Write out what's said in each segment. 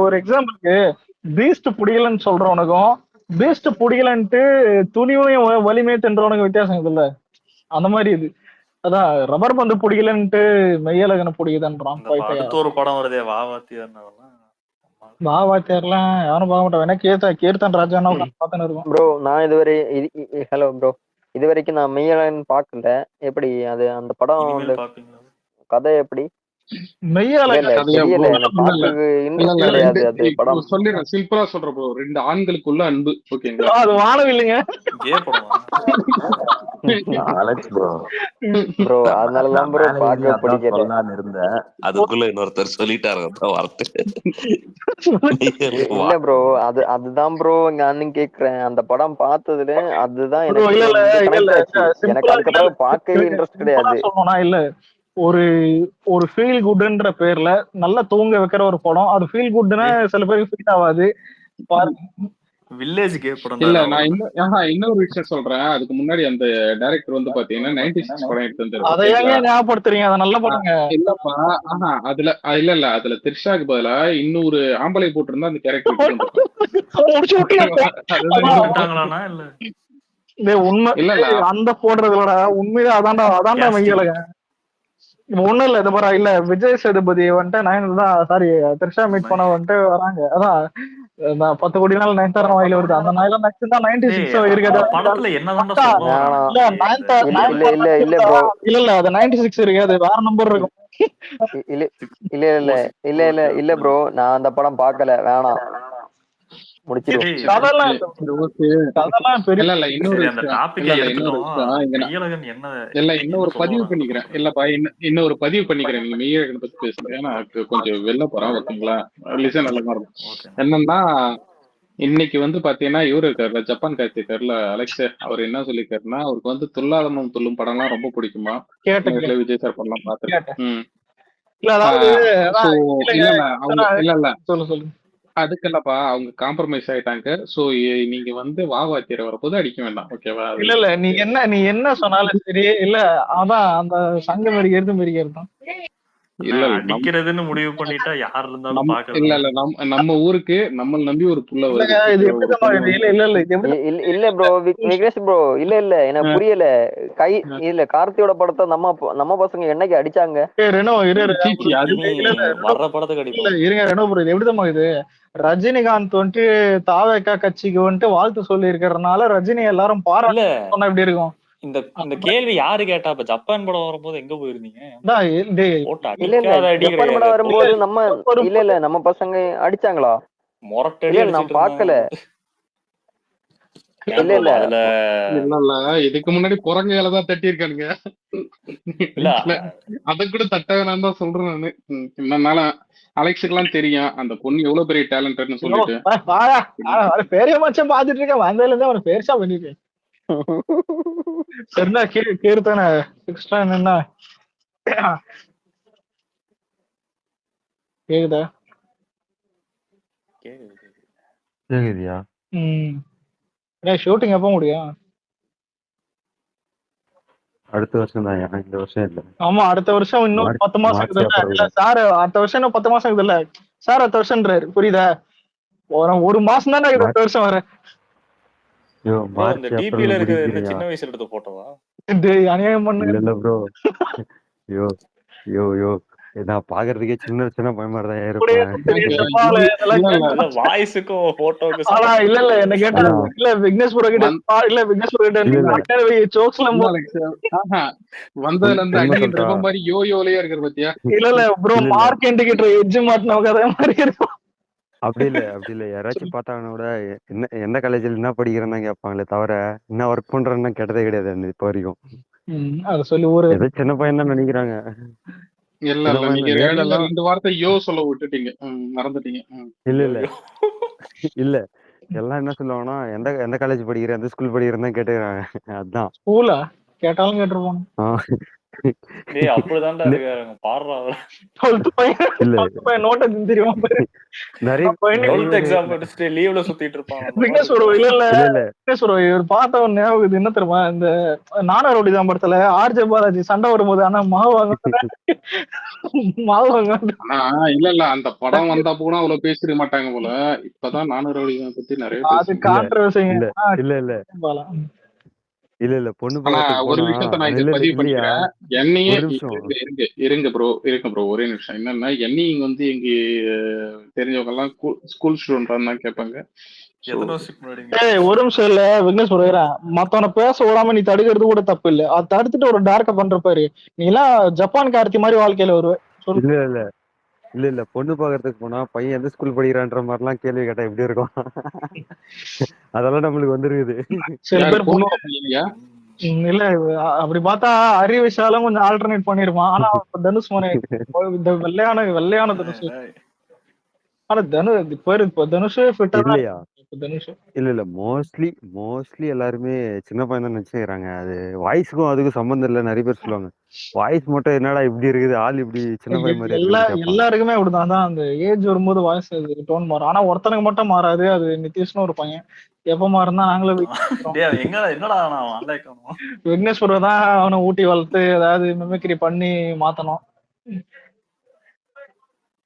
ஒரு எக்ஸாம்பிளுக்கு Beast புடிக்கலன்னு சொல்றவனுக்கும் Beast புடிக்கலன்ட்டு துணிவையும் வலிமையை தின்றவனுக்கு வித்தியாசம் இருக்குல்ல. அந்த மாதிரி இது. அதான் ரப்பர் பந்து பிடிக்கலன்ட்டு மெய்யழகனை பிடிக்குதுன்றான். அடுத்த ஒரு படம் வருதே வாவாத்தியார், வாவாத்தியார்லாம் யாரும் பார்க்க மாட்டோம். வேணா கீர்த்தன் ராஜா பார்த்துன்னு இருக்கும். ப்ரோ நான் இதுவரை ஹலோ ப்ரோ, இது வரைக்கும் நான் மெய்யழகன் பார்க்கல. எப்படி அது அந்த படம் கதை எப்படி? சொல்லிடுறேன், சிம்பிளா சொல்றேன் ப்ரோ. 2 ஆண்களுக்குள்ள அன்பு, ஓகேங்களா? அது வானவில் இல்லைங்க ப்ரோ, அதனாலதான் ப்ரோ பார்க்க பிடிக்கல. அதுக்குள்ள இன்னொருத்தர் சொல்லிட்டாரு வார்த்தை. இல்ல ப்ரோ, அதுதான் ப்ரோ நானும் கேக்குறேன். அந்த படம் பார்த்ததுல அதுதான் எனக்கு அதுக்கப்புறம் பார்க்கவே இன்ட்ரெஸ்ட் கிடையாது. இல்ல ஒரு ஃபீல் குட்ன்ற பேர்ல நல்லா தூங்க வைக்கிற ஒரு படம். அது ஃபீல் குட்னா சில பேருக்கு ஃபீல் ஆகாது. வில்லேஜ் இல்ல, நான் இன்னொரு விஷயம் சொல்றேன். அதுக்கு முன்னாடி அந்த டைரக்டர் வந்து பாத்தீங்கன்னா 96 படம் எடுத்து வந்தாரு. அதை ஏங்க ஞாபகப்படுத்துறீங்க? அது நல்ல படங்க. இல்லப்பா, அதுல த்ரிஷாக்கு பதிலா இன்னொரு ஆம்பளை போட்டிருந்தா அந்த கேரக்டர் உண்மை இல்ல அந்த போடுறதுலடா உண்மையா அதான்டா மையலக. ஒண்ணும் இல்ல, இது பாரு, இல்ல விஜய் சேதுபதி வந்துட்டு சாரி த்ரிஷா மீட் பண்ண வந்துட்டு வராங்க. அதான் 10 கோடி நாள் நயன்தாரா வாயில வருது. அந்த நாயில நெக்ஸ்ட் தான் 96 இருக்காது. இல்ல அது 96 இருக்காது, வேற நம்பர் இருக்கும். இல்ல ப்ரோ, நான் அந்த படம் பார்க்கல, வேணாம், முடிச்சிருவோம். இன்னொரு பதிவு பண்ணிக்கிறேன். இல்லப்பா, இன்னொரு பதிவு பண்ணிக்கிறேன். நீங்க மெய்யழகனை பத்தி பேசுறேன், ஏன்னா கொஞ்சம் வெளில போறோம், ஓகேங்களா? லிசன் நல்ல மாதிரி இருக்கும். என்னன்னா, இன்னைக்கு வந்து பாத்தீங்கன்னா இவரு இருக்காரு, ஜப்பான் கார்த்திகர்ல அலெக்ஸ், அவர் என்ன சொல்லிருக்காருன்னா, அவருக்கு வந்து துல்லாதமும் துள்ளும் படம்லாம் ரொம்ப பிடிக்குமா. விஜய் சார் படம்லாம் பாத்துருக்கேன். அதுக்கெல்லப்பா அவங்க காம்ப்ரமைஸ் ஆயிட்டாங்க. சோ நீங்க வந்து வாத்தியார் வரப்போது அடிக்க வேண்டாம், ஓகேவா? இல்ல நீ என்ன சொன்னாலும் சரி. இல்ல அதான் அந்த சங்கம் மெரிக்கிறது தான். இல்ல அடிக்கிறதுன்னு முடிவு பண்ணிட்டா யார் இருந்தாலும் பாக்க. இல்ல நம்ம ஊருக்கு நம்ம நம்பி ஒரு புள்ள வருது. இல்ல ப்ரோ, விக்னேஷ் ப்ரோ, இல்ல எனக்கு புரியல. இல்ல கார்த்தியோட படத்தை நம்ம பசங்க என்னைக்கு அடிச்சாங்க? வர்ற படத்துக்கு அடிப்பாங்க. இருங்க ரெனோ ப்ரோ, இது எப்படிதான் இது ரஜினிகாந்த் வந்துட்டு தாவேகா கட்சிக்கு வந்துட்டு வாழ்த்து சொல்லி இருக்கிறதுனால ரஜினி எல்லாரும் பாராட்ட சொன்னா எப்படி இருக்கும்? இந்த கேள்வி யாரு கேட்டா? இப்ப ஜப்பான் படம் வரும்போது எங்க போயிருந்தீங்க? ஜப்பான் படம் வரும்போது நம்ம பசங்க அடிச்சாங்களா? மொரட்டடி நான் பாக்கல. இல்ல இதுக்கு முன்னாடி புறங்கையிலதான் தட்டி இருக்கானுங்க. அத கூட தட்ட வேணாம் தான் சொல்றேன் நானு. என்னன்னால அலெக்ஸுக்கு எல்லாம் தெரியும் அந்த பொண்ணு எவ்வளவு பெரிய டேலண்ட்னு சொல்லிட்டு பெரிய மச்சம் பாத்துட்டு இருக்கேன். வந்ததுல இருந்து அவனுக்கு பெருசா பண்ணிருக்கேன். சரிண்ணா, கீர்த்தனை என்ன கேக்குதா? கேக்குதியா? ஷூட்டிங் எப்ப முடியும்? அடுத்த வருஷம் தான், இந்த வருஷம் இல்ல. ஆமா, அடுத்த வருஷம் இன்னும் 10 மாசம் இருக்குதுல்ல சார். அடுத்த வருஷம் இன்னும் 10 மாசம் இருக்குதுல்ல சார். அடுத்த வருஷம்ன்றாரு, புரியுதா? ஒரு மாசம் தானே அடுத்த வருஷம் வர. டிபில இருக்கிற சின்ன வயசுல எடுத்த போட்டோவா? அநியாயம் பண்ணு. இல்ல ப்ரோ, நான் பாக்குறதுக்கே சின்ன சின்ன பயமாதான் இருப்பேன். வாய்ஸுக்கும் போட்டோக்கும் இல்ல என்ன கேட்டா இல்ல விக்னேஷ் ப்ரோ கிட்ட வந்ததுல இருந்து அடிக்கிற மாதிரி யோயோலயே இருக்கிற பத்தியா? இல்ல ப்ரோ, மார்க் இண்டிகேட்டர் எட்ஜ் மாட்டின கதை மாதிரி இருக்கும். அப்படி இல்ல யாராச்சும் பார்த்தாங்கன்னா கூட எந்த காலேஜ்ல என்ன படிக்கிறேன்னு தான் கேட்பாங்களே தவிர என்ன ஒர்க் பண்றேன்னு கேட்டதே கிடையாது இப்ப வரைக்கும். அத சொல்லி ஏதோ சின்ன பையன் தான் நினைக்கிறாங்க. இல்ல நீங்க 2 வார்த்தை யோ சொல்ல விட்டுட்டீங்க, மறந்துட்டீங்க. இல்ல எல்லாம் என்ன சொல்லுவாங்கன்னா எந்த காலேஜ் படிக்கிறேன், எந்த ஸ்கூல் படிக்கிறேன்னு தான் கேட்டுக்கிறாங்க. அதான் ஸ்கூலா கேட்டாலும் கேட்டுருவாங்க. டேய் அப்படிதான்டா இருக்காருங்க பாடுறா. 12th பையன் இல்ல 12th பையன் நோட்டை தெரியுமா பாரு. நிறைய அப்ப என்ன நிறைய 12th பேரு எக்ஸாம் படிச்சுட்டு லீவ்ல சுத்திட்டு இருப்பான். அந்த மாதிரி விக்னேஷ் ப்ரோ இருக்கு. இல்ல இல்ல இல்ல விக்னேஷ் ப்ரோ இவர் பார்த்த ஒரு ஞாபகம் இது என்ன தெரியுமா, இந்த நானா ரவுடிதான் படத்துல ஆர்ஜே பாலாஜி சண்டை வரும்போது ஆனா மாவு வாங்க மாவு வாங்க ஆனா இல்ல அந்த படம் வந்தப்ப கூட அவ்வளவு பேசிருக்க மாட்டாங்க போல. இப்பதான் நானூறு ரவுடிகளை பத்தி நிறைய அது பேசுறாங்க. கான்ட்ரவர்சிங்க. இல்ல இல்ல இல்ல இல்ல பொண்ணு ஆனா பார்க்கறதுக்கு ஒரு போனா விஷயத்த நான் இங்க இல்ல பதிவு இல்லையா பண்ணிக்கிறேன். என்னையே ஒரு நிமிஷம் இருங்க ப்ரோ ஒரே நிமிஷம். என்னன்னா என்னையும் வந்து எங்க தெரிஞ்சவங்க எல்லாம் ஸ்கூல் ஸ்டூடெண்ட் தான் கேட்பாங்க. எத்தனை வருஷத்துக்கு முன்னாடிங்க? ஏய் ஒரு நிமிஷம் இல்ல விக்னேஷ் சொல்றேன், மத்தவன பேச விடாம நீ தடுக்கிறது கூட தப்பு இல்ல, அது தடுத்துட்டு ஒரு டார்க்க பண்ற பாரு, நீ எல்லாம் ஜப்பான் கார்த்தி மாதிரி வாழ்க்கையில வருவ. சொல்லு. இல்ல இல்ல இல்ல இல்ல பொண்ணு பார்க்கறதுக்கு போனா பையன் எந்த ஸ்கூல் படிக்கிறான்ற மாதிரி எல்லாம் கேள்வி கேட்டா எப்படி இருக்கும்? அதெல்லாம் நம்மளுக்கு வந்துருக்குது. சில யாரு பேர் பொண்ணு பண்ணுவாங்க. இல்லையா? இல்ல அப்படி பார்த்தா ஹரி விஷாலும் கொஞ்சம் ஆல்டர்னேட் பண்ணிருப்பான். ஆனா இப்ப தனுஷ் மனை இந்த வெள்ளையான வெள்ளையான தனுஷ். ஆனா இப்ப தனுஷ் ஃபிட்டா தான் இல்லையா இருக்கு. இப்ப தனுஷ் இல்ல மோஸ்ட்லி எல்லாருமே சின்ன பையன் தான் நினைச்சுக்கிறாங்க. அது வாய்ஸுக்கும் அதுக்கும் சம்மந்தம் இல்லை. நிறைய பேர் சொல்லுவாங்க வாய்ஸ் மட்டும் என்னடா இப்படி இருக்குது, ஆள் இப்படி சின்ன பையன் மாதிரி இருக்குன்னு கேட்பாங்க. எல்லாருக்குமே அப்படிதான். அதான் அந்த ஏஜ் வரும்போது வாய்ஸ் டோன் மாறும். ஆனா ஒருத்தனுக்கு மட்டும் மாறாது. அது நிதிஷ்னு ஒரு பையன் எப்ப மாறுனா நாங்களே என்னடா நான் ஆன்லைன் விக்னேஸ்வர தான் அவனை ஊட்டி வளர்த்து ஏதாவது மிமிக்ரி பண்ணி மாத்தணும்.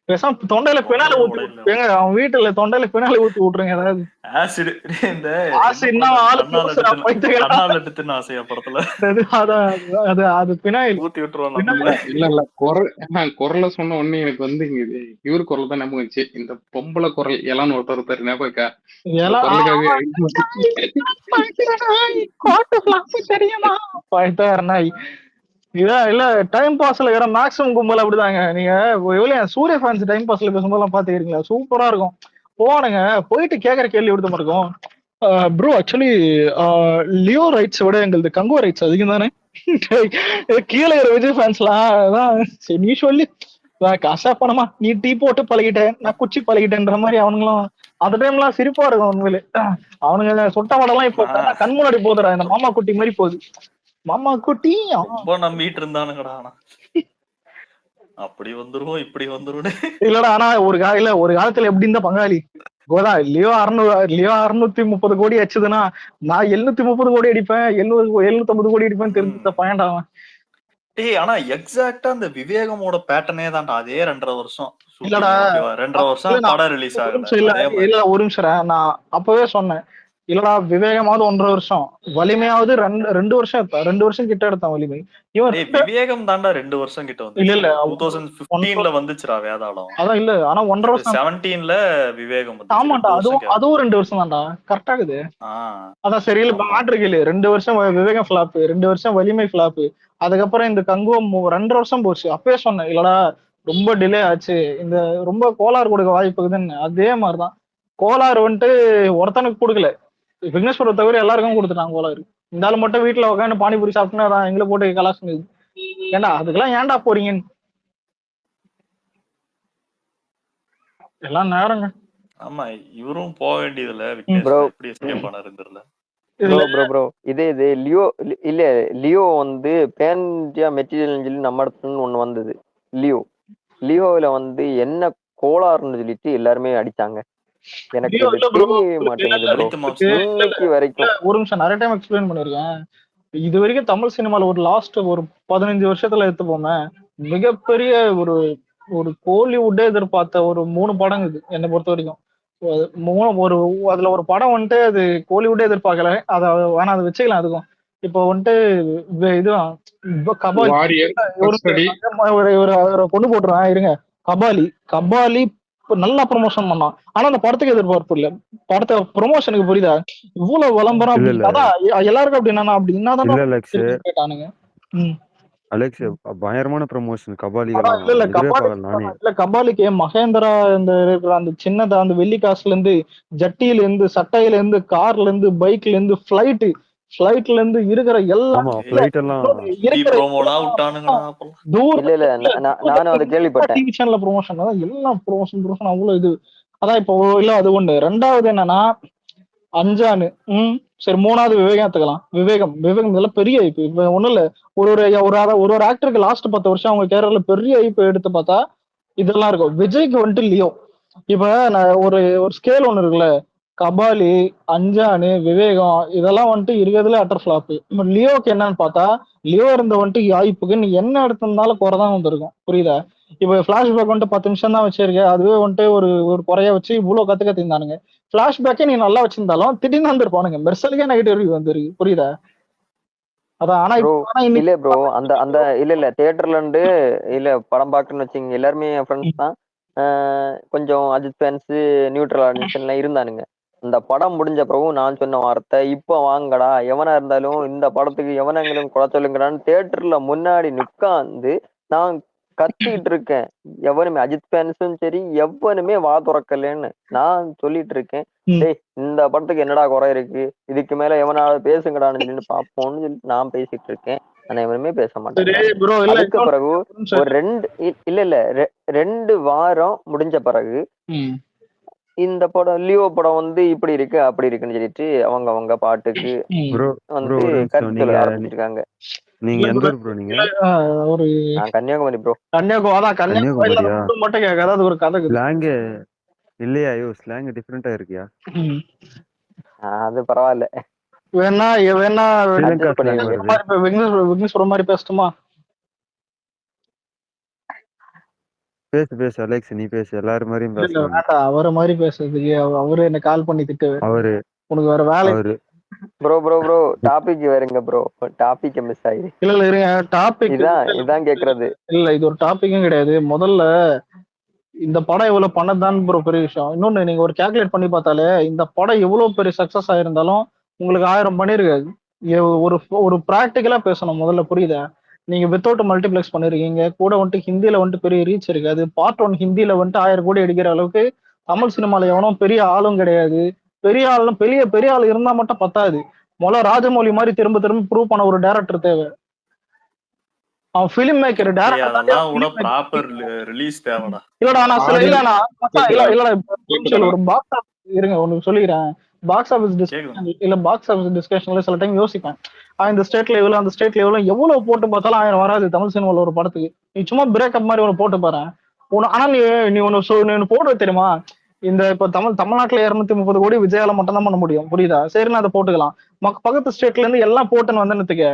பேசாம தொண்டையில பினால ஊத்தி விட்டுருங்க. அவன் வீட்டுல தொண்டையில பினால ஊத்தி விட்டுருங்க ஏதாவது. ஆசிட் இந்த ஆசிட்னா கண்ணால் எடுத்துன்னு ஆசையா படத்துல அது பினாயில் ஊத்தி விட்டுருவாங்க. இல்ல குரலை சொன்ன உடனே எனக்கு வந்து இவரு குரல் தான் ஞாபகம் வந்துச்சு. இந்த பொம்பளை குரல் எல்லாம் ஒருத்தர் ஞாபகம் இருக்கா? தெரியுமா இதான் இல்ல டைம் பாஸ்ல இருக்கிற மேக்ஸிமம் கும்பல் அப்படிதாங்க. நீங்க எவ்வளவு சூரிய ஃபேன்ஸ் டைம் பாஸ்ல பேசும்போதெல்லாம் பாத்துக்கிறீங்களா? சூப்பரா இருக்கும். போனுங்க போயிட்டு கேக்குற கேள்வி எடுத்த இருக்கும். ப்ரோ ஆக்சுவலி லியோ ரைட்ஸ் விட எங்களுக்கு கங்கோ ரைட்ஸ் அதிகம் தானே. கீழே இருக்கிற விஜய் ஃபேன்ஸ்லாம் அதான் நீ சொல்லி காசா பணமா நீ டீ போட்டு பழகிட்டேன் நான் குச்சி பழகிட்டேன்ற மாதிரி அவனுங்களும் அந்த டைம்லாம் சிரிப்பா இருக்கும் உண்மையிலே. அவனுங்க சொட்ட படம்லாம் இப்போ கண் முன்னாடி போதுடா. இந்த மாமா குட்டி மாதிரி போகுது. மாமா குட்டி ரொம்ப நம்பிட்டு இருந்தானுங்கடா. அப்படி வந்துருவோம் இப்படி வந்துரும் இல்லடா. ஆனா ஒரு காலத்துல எப்படி இருந்தா பங்காளி கோதா லியோ 630 கோடி அடிச்சதுன்னா நான் 730 கோடி அடிப்பேன் 750 கோடி அடிப்பேன் தெரிஞ்ச பயன்டாவன். ஏய் ஆனா எக்ஸாக்ட்டா அந்த விவேகமோட பேட்டர்னே தான்டா. அதே 2.5 வருஷம் இல்லடா 2.5 வருஷம் படம் ரிலீஸ் ஆகல. இல்ல ஒரு நிமிஷம் நான் அப்பவே சொன்னேன். இல்லடா விவேகமாவது 1.5 வருஷம், வலிமையாவது 2 வருஷம் 2 வருஷம் கிட்ட எடுத்தான் வலிமை. விவேகம் தாண்டா 2 வருஷம் கிட்ட வந்து. இல்ல 2015ல வந்துச்சுடா வேதாளம். அதான் இல்ல ஆனா 1.5 வருஷம் 17ல விவேகம் வந்து. ஆமாண்டா அதுவும் 2 வருஷம் தான்டா கரெக்ட் ஆகுது. அதான் சரி இல்ல மாற்று கேளு. 2 வருஷம் விவேகம் ஃபிளாப், 2 வருஷம் வலிமை ஃபிளாப், அதுக்கப்புறம் இந்த கங்குவம் 2 வருஷம் போச்சு. அப்பவே சொன்னேன் இல்லடா ரொம்ப டிலே ஆச்சு, இந்த ரொம்ப கோளாறு கொடுக்க வாய்ப்பு இருக்குதுன்னு. அதே மாதிரிதான் கோளாறு வந்துட்டு ஒருத்தனுக்கு கொடுக்கல, விக்னேஸ்வர தவிர எல்லாருக்கும் கொடுத்துட்டாங்க கோளாறு. இந்த ஆள் மட்டும் வீட்டுல உட்காந்து பானிபூரி சாப்பிட்டுனா அதான் எங்களை போட்டு கலாசம். ஏண்டா அதுக்கெல்லாம் ஏன்டா போறீங்கன்னு எல்லாம் நேரங்க. ஆமா இவரும் போக வேண்டியதுல விக்னேஷ் எப்படி எஸ்கேப் பண்ணாரு தெரியல. ப்ரோ இதே லியோ இல்ல லியோ வந்து பேன் இந்தியா மெட்டீரியல் சொல்லி நம்ம இடத்துல ஒண்ணு வந்தது. லியோல வந்து என்ன கோளாறுன்னு சொல்லிட்டு எல்லாருமே அடிச்சாங்க. எனக்கு தெரியவே மாட்டேங்குது இன்னைக்கு வரைக்கும். ஒரு நிமிஷம் நிறைய டைம் எக்ஸ்பிளைன் பண்ணிருக்கேன். இது வரைக்கும் தமிழ் சினிமால ஒரு லாஸ்ட் ஒரு 15 வருஷத்துல எடுத்துப்போமே மிகப்பெரிய ஒரு கோலிவுட்டே எதிர்பார்த்த ஒரு 3 படம் இது என்னை பொறுத்த வரைக்கும். அதுல ஒரு படம் வந்துட்டு அது கோலிவுட்டே எதிர்பார்க்கல, அதை வேணா அதை வச்சுக்கலாம். அதுக்கும் இப்போ வந்துட்டு இதுதான் கொண்டு போட்டுருவேன் இருங்க. கபாலி நல்லா ப்ரொமோஷன் பண்ணான். ஆனா அந்த படத்துக்கு எதிர்பார்ப்பு இல்ல. படத்தை ப்ரொமோஷனுக்கு புரியுதா இவ்வளவு விளம்பரம் எல்லாருக்கும் அப்படின்னா அப்படி என்னதான் கேட்டானுங்க. அலெக்ஸ் பயங்கரமான ப்ரமோஷன் கபாலிக்கு மகேந்திரா இந்த இருக்கிற அந்த சின்னதா அந்த வெள்ளி காசுல இருந்து ஜட்டியில இருந்து சட்டையில இருந்து கார்ல இருந்து பைக்ல இருந்து ஃபிளைட்ல இருந்து இருக்கிற எல்லாம் ப்ரொமோஷன் எல்லாம் ப்ரொமோஷன் அவ்வளவு இது. அதான் இப்போ இல்ல அது ஒண்ணு. ரெண்டாவது என்னன்னா அஞ்சானு சரி, மூணாவது விவேகம் எடுத்துக்கலாம். விவேகம் இதெல்லாம் பெரிய ஐப்பு. இப்ப ஒண்ணும் இல்ல, ஒரு ஒரு ஒரு ஒரு ஆக்டருக்கு லாஸ்ட் 10 வருஷம் அவங்க கேரியர்ல பெரிய ஐப்பு எடுத்து பார்த்தா இதெல்லாம் இருக்கும். விஜய்க்கு வந்துட்டு லியோ. இப்ப நான் ஒரு ஒரு ஸ்கேல் ஒண்ணு இருக்குல்ல, கபாலி, அஞ்சானு, விவேகம் இதெல்லாம் வந்துட்டு இருக்கிறதுல அட்டர் ஃபிளாப். இப்ப லியோக்கு என்னன்னு பார்த்தா, லியோ இருந்த வந்துட்டு வாய்ப்புக்கு நீ என்ன எடுத்திருந்தாலும் குறைதான் வந்திருக்கும். புரியுதா? இப்ப பிளாஷ்பேக் வந்துட்டு 10 நிமிஷம் தான் வச்சிருக்க, அதுவே வந்துட்டு ஒரு ஒரு குறைய வச்சு இவ்வளவு கத்துக்கத்திருந்தானுங்க. பிளாஷ்பேக்கே நீ நல்லா வச்சிருந்தாலும் திடீர்னு வந்திருப்பானுங்க. மெர்சலுக்கே நெகட்டிவ் ரிவ்யூ வந்துருக்கு. புரியுதா? அதான். ஆனா ப்ரோ ஆனா இல்ல இன்னைக்கு ப்ரோ, அந்த அந்த இல்ல தியேட்டர்ல இருந்து இல்ல படம் பாக்குன்னு வச்சுங்க, எல்லாருமே என் ஃப்ரெண்ட்ஸ் தான். கொஞ்சம் அஜித் ஃபேன்ஸ், நியூட்ரல் ஆடியன்ஸ் எல்லாம் இருந்தானுங்க. இந்த படம் முடிஞ்ச பிறகு நான் சொன்ன வார்த்தை, இப்ப வாங்கடா எவனா இருந்தாலும் இந்த படத்துக்கு எவனங்களும் குறை சொல்லுங்கடான்னு தியேட்டர்ல முன்னாடி நிக்காந்து நான் கத்திட்டு இருக்கேன். எவனுமே அஜித் ஃபேன்ஸும் சரி எவனுமே வா துறக்கலன்னு நான் சொல்லிட்டு இருக்கேன். டேய் இந்த படத்துக்கு என்னடா குறை இருக்கு, இதுக்கு மேல எவனாவது பேசுங்கடான்னு சொல்லிட்டு பாப்போம்னு சொல்லிட்டு நான் பேசிட்டு இருக்கேன். ஆனா எவனுமே பேச மாட்டேங்கிறாங்க. அதுக்கு பிறகு ஒரு இல்ல 2 வாரம் முடிஞ்ச பிறகு இந்த படம் லியோ படம் வந்து இப்படி இருக்கு அப்படி இருக்குன்னு சொல்லிட்டு அவங்க பாட்டுக்கு வந்து கருத்து சொல்ல ஆரம்பிச்சிருக்காங்க. நீங்க எந்த ஊர் ப்ரோ? நீங்க ஒரு நான் கன்னியாகுமரி ப்ரோ. கன்னியாகுமரியா? மட்டும் கேட்காத ஒரு கதை ஸ்லாங் இல்லையா? ஐயோ ஸ்லாங் டிஃபரெண்டா இருக்கியா? அது பரவாயில்ல, வேணா ஸ்ரீலங்கா ஸ்லாங் வருது. விக்னேஷ் ஒரு மாதிரி பேசட்டுமா? பேசு அலெக்ஸ், நீ பேசு. எல்லாரும் மாதிரியும் பேசலாம். வேண்டாம், அவரை மாதிரி பேசுறதுக்கு அவரு என்ன கால் பண்ணி திட்டு. அவரு உனக்கு வேற வேலை. ப்ரோ டாபிக் வேறங்க ப்ரோ, டாபிக் மிஸ் ஆயிரு. இல்ல இருங்க, டாபிக் இதான் கேக்குறது இல்ல, இது ஒரு டாபிக்கும் கிடையாது. முதல்ல இந்த படம் இவ்வளவு பண்ணதான் ப்ரோ பெரிய விஷயம். இன்னொன்னு, நீங்க ஒரு கால்குலேட் பண்ணி பார்த்தாலே இந்த படம் எவ்வளவு பெரிய சக்சஸ் ஆயிருந்தாலும் உங்களுக்கு 1000 பண்ணிருக்காது. ஒரு ஒரு பிராக்டிக்கலா பேசணும் முதல்ல, புரியுதா? நீங்க வித்தவுட் மல்டிபிளெக்ஸ் பண்ணிருக்கீங்க, கூட வந்துட்டு ஹிந்தியில வந்துட்டு பெரிய ரீச் இருக்கு. அது பார்ட் 1 ஹிந்தியில வந்துட்டு 1000 கோடி அடிக்கிற அளவுக்கு தமிழ் சினிமால எவனும் பெரிய ஆளும் கிடையாது. பெரிய ஆளும் பெரிய ஆள் இருந்தா மட்டும் பத்தாது. ராஜமௌலி மாதிரி திரும்ப திரும்ப ப்ரூவ் பண்ண ஒரு டைரக்டர் தேவை. அவன் பிலிம் மேக்கர், ப்ராப்பர் ரிலீஸ் தேவைடா. இல்லடா நான் சில இல்லடா ஒரு பாக்ஸ் ஆபீஸ் இருங்க ஒன்னு சொல்லிக்கிறேன். பாக்ஸ் ஆபீஸ் டிஸ்கஷன் இல்ல, பாக்ஸ் ஆபீஸ் டிஸ்கஷன்ல சில டைம் யோசிப்பேன், இந்த ஸ்டேட்ல எவ்வளவு, அந்த ஸ்டேட்ல எவ்வளவு, எவ்வளவு போட்டு பார்த்தாலும் 1000 வராது தமிழ் சினிமால ஒரு படத்துக்கு. நீ சும்மா பிரேக்கப் மாதிரி ஒன்று போட்டு பாரு. ஆனா நீ ஒன்னு போடுறது தெரியுமா? இந்த இப்ப தமிழ்நாட்டுல 230 கோடி விஜயால மட்டும் தான் பண்ண முடியும். புரியுதா? சரி, நான் அதை போட்டுக்கலாம். பக்கத்து ஸ்டேட்ல இருந்து எல்லாம் போட்டுன்னு வந்தேன்னு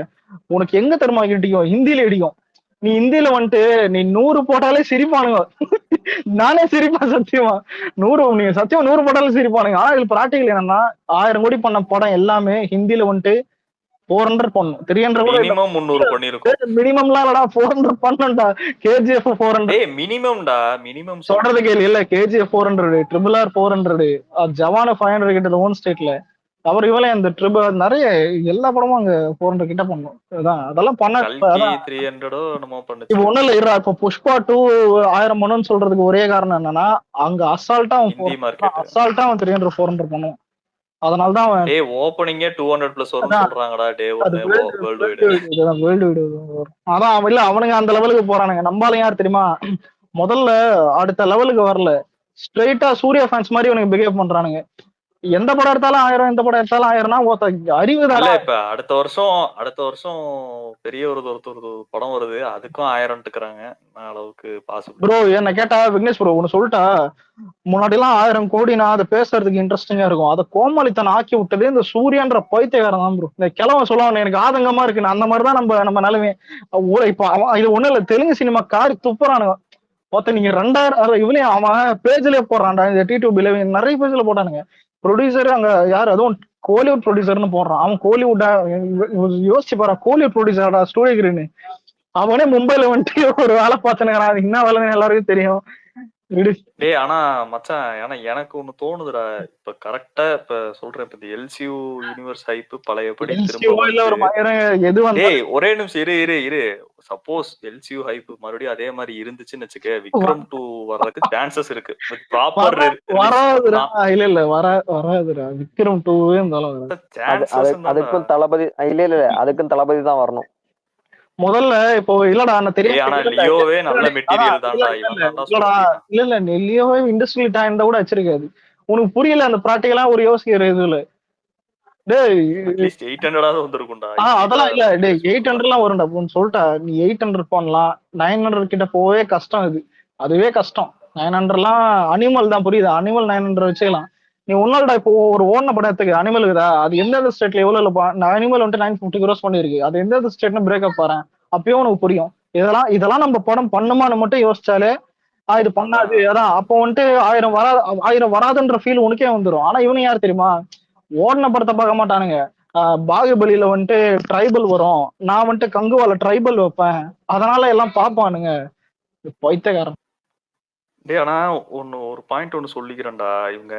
உனக்கு எங்க தெரியுமா இடிக்கும்? ஹிந்தியில இடிக்கும். நீ ஹிந்தியில வந்துட்டு நீ 100 போட்டாலே சிரிப்பானுங்க. நானே சிரிப்பேன் சத்தியமா. 100 நீங்க சத்தியமா 100 போட்டாலே சிரிப்பானுங்க. ஆனா இதுல பிராக்டிகல் என்னன்னா, 1000 கோடி பண்ண படம் எல்லாமே ஹிந்தியில வந்துட்டு 400 பண்ணும், 300 கூட மினிமம் 300 பண்ணிருக்கோம். மினிமம்லாம் இல்லடா, 400 பண்ணண்டா. KGF 400 மினிமம்டா, மினிமம் சொல்றது கேள்வி இல்ல. KGF 400, RRR 400, ஜவான 500 கிட்ட ஓன் ஸ்டேட்ல. அவர் இவளே அந்த ட்ரிப் நிறைய எல்லா படமும் அங்க 400 கிட்ட பண்ணும். அதெல்லாம் பண்ண 300 நம்ம பண்ணுச்சு. இப்ப ஒண்ணும் இல்ல, இப்ப புஷ்பா 2 1000 பண்ணுன்னு சொல்றதுக்கு ஒரே காரணம் என்னன்னா, அங்க அசால்ட்டா 300 400 பண்ணும். அதனாலதான் ஓபனிங்கே 200+ வரும்னு சொல்றாங்கடா. டே 1 வேர்ல்ட் வைட். அதான் இல்ல, அவனுங்க அந்த லெவலுக்கு போறானுங்க. நம்பால யார் தெரியுமா? முதல்ல அடுத்த லெவலுக்கு வரல, ஸ்ட்ரெயிட்டா சூர்யா ஃபேன்ஸ் மாதிரி இவனுக்கு பிஹேவ் பண்றானுங்க. எந்த படம் எடுத்தாலும் 1000, எந்த படம் எடுத்தாலும் 1000னா அறிவுதான். இப்ப அடுத்த வருஷம் பெரிய ஒரு படம் வருது, அதுக்கும் 1000 அளவுக்கு பாசிபிள். ப்ரோ என்ன கேட்டா விக்னேஷ் ப்ரோ ஒன்னு சொல்லிட்டா, முன்னாடி எல்லாம் 1000 கோடினா அதை பேசுறதுக்கு இன்ட்ரெஸ்டிங்கா இருக்கும். அதை கோமாளித்தனை ஆக்கி விட்டது இந்த சூர்யான்ற பைத்தியக்காரன் தான் ப்ரோ. இந்த கிழவன் சொல்லுவான் எனக்கு ஆதங்கமா இருக்கு, அந்த மாதிரிதான் நம்ம நிலைமை. இப்ப இது ஒண்ணு இல்ல, தெலுங்கு சினிமா காரி துப்புறானுங்க. மொத்தம் நீங்க 2000 இவளையும் அவன் பேஜ்லயே போடுறான்டா. இந்த T2B நிறைய பேஜ்ல போட்டானுங்க. ப்ரொடியூசர் அங்க யாரு, அதுவும் கோலிவுட் ப்ரொடியூசர்னு போடுறான். அவன் கோலிவுட்டா யோசிச்சு பாரு, கோலிவுட் ப்ரொடியூசரா ஸ்டூடியோ கிரீன். அவனே மும்பைல வந்துட்டு ஒரு வேலை பார்த்துனுங்கிறான். அது என்ன வேலைன்னு எல்லாருக்கும் தெரியும். ஆனா மச்சான், ஏன்னா எனக்கு ஒண்ணு தோணுதுடா. இப்ப கரெக்டா இப்ப சொல்றேன், இப்ப இந்த LCU யூனிவர்ஸ் ஹைப் பழையபடி ஒரே நிமிஷம் இரு. சப்போஸ் LCU ஹைப் மறுபடியும் அதே மாதிரி இருந்துச்சுன்னு வச்சுக்க, விக்ரம் 2 வர்றதுக்கு சான்சஸ் இருக்கு. ப்ராப்பர் வராதுடா. இல்ல வராதுடா. விக்ரம் 2 அதுக்கும் தளபதி அதுக்கும் தளபதி தான் வரணும் முதல்ல. இப்போ இல்லடா நான் தெரியும், லியோவே நல்ல மெட்டீரியல் தான்டா. இல்ல லியோவே இண்டஸ்ட்ரியல் டைம் கூட வச்சிருக்காது. உனக்கு புரியல அந்த பிராக்டிகலா ஒரு யோசிக்கிற இதுல. டேய் அட்லீஸ்ட் 800 வந்திருக்கும்டா. அதெல்லாம் இல்ல டேய் 800 வரும்டா அப்படின்னு சொல்லிட்டா. நீ 800 பண்ணலாம், 900 கிட்ட போவே கஷ்டம். அதுவே கஷ்டம். 900 அனிமல் தான், புரியுது? அனிமல் 900 வச்சுக்கலாம். நீ ஒன்னால்டா இப்போ ஒரு ஓடின படத்துக்கு அனிமல் இருக்குதா, அது எந்தெந்த ஸ்டேட்ல எவ்வளவு அனிமல் வந்துட்டு 950 crores பண்ணிருக்கு. அது எந்தெந்த ஸ்டேட்னு பிரேக்கப் பாரு, அப்பயும் உனக்கு புரியும். இதெல்லாம் நம்ம படம் பண்ணுமான்னு மட்டும் யோசிச்சாலே இது பண்ணாது. அதான் அப்போ வந்துட்டு 1000 வராதுன்ற ஃபீல் உனக்கே வந்துடும். ஆனா இவனு யார் தெரியுமா, ஓடின படத்தை பார்க்க மாட்டானுங்க. பாகுபலியில வந்துட்டு ட்ரைபல் வரும், நான் வந்துட்டு கங்குவால ட்ரைபல் வைப்பேன், அதனால எல்லாம் பாப்பானுங்க. பைத்தியக்காரன். ஆனா ஒரு பாயிண்ட் ஒன்னு சொல்லிக்கிறேன்டா. இவங்க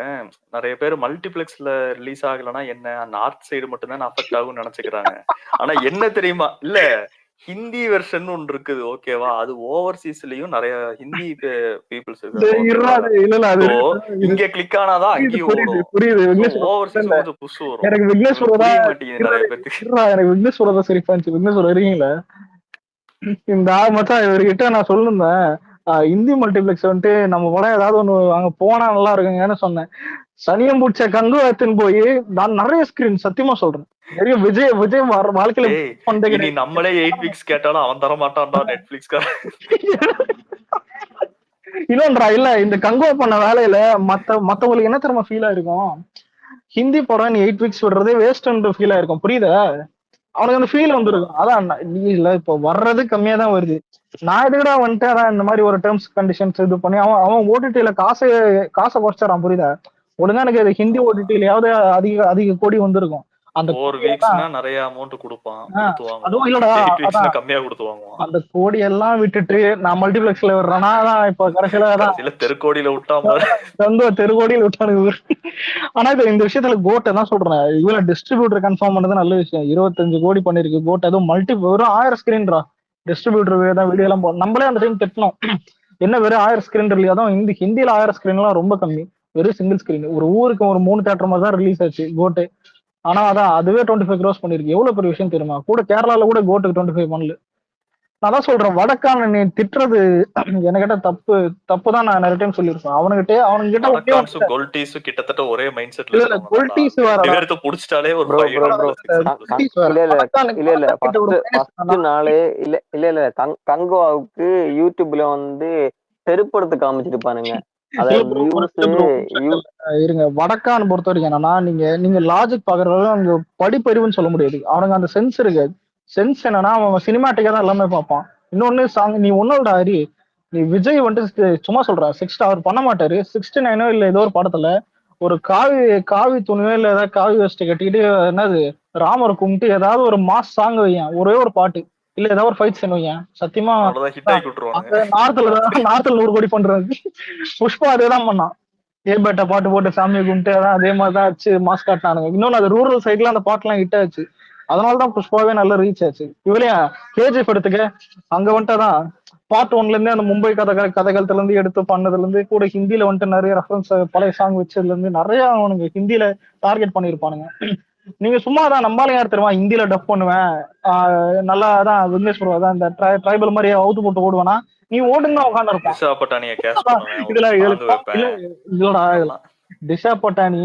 நிறைய பேர் மல்டிபிளெக்ஸ்ல ரிலீஸ் ஆகலன்னா என்ன, நார்த் சைடு மட்டும்தான் அஃபெக்ட் ஆகும்னு நினைச்சுக்கிறாங்க. ஆனா என்ன தெரியுமா, இல்ல ஹிந்தி வெர்ஷன் ஒன்று இருக்குது, ஓகேவா? அது ஓவர்சீஸ்லயும் நிறைய ஹிந்தி பீப்புள்ஸ் இங்க கிளிக் ஆனாதான் அங்கேயும் ஓவர்சீஸ் கொஞ்சம் புஷ் வரும். எனக்கு விக்னேஷ் மாட்டேங்குது நிறைய பேருக்கு. எனக்கு விக்னேஷ் சொல்றதா சரி பாஞ்சு. விக்னேஷ் வரீங்களா இந்த மச்சான் இவர்கிட்ட நான் சொல்லிருந்தேன், இந்தி மல்டிபிளெக்ஸ் வந்துட்டு நம்ம படம் ஏதாவது ஒண்ணு அங்க போனா நல்லா இருக்குங்கன்னு சொன்னேன். சனியம் பிடிச்ச கங்கு எடுத்துன்னு போய் நான் நிறைய ஸ்கிரீன் சத்தியமா சொல்றேன், நிறைய விஜய் வாழ்க்கையில நம்மளே 8 வீக்ஸ் கேட்டாலும் அவன் தர மாட்டான்டா நெட்ஃபிளிக்ஸ். இல்லன்றா, இல்ல இந்த கங்குவா பண்ண வேலையில மத்தவங்களுக்கு என்ன தெரியுமா ஃபீல் ஆயிருக்கும், ஹிந்தி படம் நீ 8 வீக்ஸ் விடுறதே வேஸ்ட்ன்ற ஃபீல் ஆயிருக்கும், புரியுதா? அவனுக்கு அந்த ஃபீல் வந்துருக்கும். அதான் இல்ல இப்போ வர்றது கம்மியா தான் வருது. நான் எதுக்கடா வந்துட்டு அதான் இந்த மாதிரி ஒரு டேர்ம்ஸ் கண்டிஷன்ஸ் இது பண்ணி அவன் ஓடிடில காசை குறைச்சாரான், புரியுதா? ஒழுங்கா எனக்கு ஹிந்தி ஓடிடிலயாவது அதிக கோடி வந்திருக்கும். அந்த 4 வீக்ஸ்னா நிறைய அமௌண்ட் கொடுப்பான், அதுவும் இல்லடா, கம்மியா கொடுத்துவாங்க. அந்த கோடி எல்லாம் விட்டுட்டு நான் மல்டிபிளெக்ஸ்ல விடுறேன்னா இப்ப கடைசியில தெருக்கோடியில விட்டாம தெருக்கோடியில விட்டானுங்க. ஆனா இந்த விஷயத்துல கோட்டை தான் சொல்றேன், இவ்வளவு டிஸ்ட்ரிபியூட்டர் கன்ஃபார்ம் பண்ணது நல்ல விஷயம். 25 கோடி பண்ணிருக்கு கோட். அதுவும் வெறும் 1000 ஸ்கிரீன்ரா. டிஸ்ட்ரிபியூட்டர் தான் வீடியோ எல்லாம் நம்மளே அந்த டைம் திட்டணும், என்ன வெறும் 1000 ஸ்கிரீன் இல்லையா? தான் ஹிந்தியில 1000 ஸ்கிரீன் எல்லாம் ரொம்ப கம்மி. வெறும் சிங்கிள் ஸ்கிரீன் ஒரு ஊருக்கு ஒரு 3 தியேட்டர் மாதிரி தான் ரிலீஸ் ஆச்சு கோட்டு. ஆனா அதான் அதுவே 25 crores பண்ணிருக்கு. எவ்வளவு பெரிய விஷயம் தெரியுமா? கூட கேரளால கூட கோட்டுக்கு 25 பண்ணல. நான் தான் சொல்றேன், வடக்கான நீ திட்டுறது என்கிட்ட தப்பு தான். நான் நிறைய டைம் சொல்லியிருப்பேன் அவனுங்கிட்ட. கிட்டத்தட்ட ஒரே மைண்ட் செட்ல புடிச்சிட்டாலே ஒரு கங்குவாவுக்கு யூடியூப்ல வந்து செருப்படுத்து காமிச்சிருப்பானுங்க. இருங்க, வடக்கான்னு பொறுத்த வரைக்கும் என்னன்னா, நீங்க லாஜிக் பாக்குறது அங்க படிப்பறிவுன்னு சொல்ல முடியாது. அவனுக்கு அந்த சென்ஸ் இருக்கு. சென்ஸ் என்னன்னா, அவன் சினிமாட்டிக்கா தான் எல்லாமே பார்ப்பான். இன்னொன்னு சாங் நீ ஒன்னோட ஹரி, நீ விஜய் வந்துட்டு சும்மா சொல்ற 60 அவர் பண்ண மாட்டாரு. 69 இல்ல ஏதோ ஒரு படத்துல ஒரு காவி துணியோ இல்ல ஏதாவது காவி வஸ்ட் கட்டிட்டு என்னது ராமரை கும்பிட்டு ஏதாவது ஒரு மாஸ் சாங் வையன், ஒரே ஒரு பாட்டு இல்ல ஏதாவது ஒரு ஃபைட் சீன் வையன், சத்தியமா நார்த்ல 100 கோடி பண்றது. புஷ்பா அதேதான் பண்ணான், ஏபேட்டா பாட்டு போட்டு சாமியை கும்பிட்டு அதான் அதே மாதிரிதான் ஆச்சு, மாஸ் காட்டினானுங்க. இன்னொன்னு அது ரூரல் சைட்ல அந்த பாட்டுலாம் ஹிட் ஆச்சு. அதனாலதான் புஷ்பாவே நல்லா ரீச் ஆச்சு. இவளையா கேஜிஎஃப் எடுத்துக்க, அங்க வந்துட்டுதான் பார்ட் 1ல இருந்தே அந்த மும்பை கதைகளத்துல இருந்து எடுத்து பண்ணதுல இருந்து கூட ஹிந்தியில வந்துட்டு நிறைய ரெஃபரன்ஸ் பழைய சாங் வச்சதுல இருந்து நிறைய அவனுங்க ஹிந்தியில டார்கெட் பண்ணிருப்பானுங்க. நீங்க சும்மாதான் நம்பாலும் யார் தெரியுமா ஹிந்தியில டப் பண்ணுவேன் நல்லா தான் விக்னேஸ்வர் தான் இந்த ட்ரைபல் மாதிரி அவுத்து போட்டு ஓடுவானா, நீ ஓடுன்னு உட்காந்து இருப்பான். இதோட திஷா பட்டானி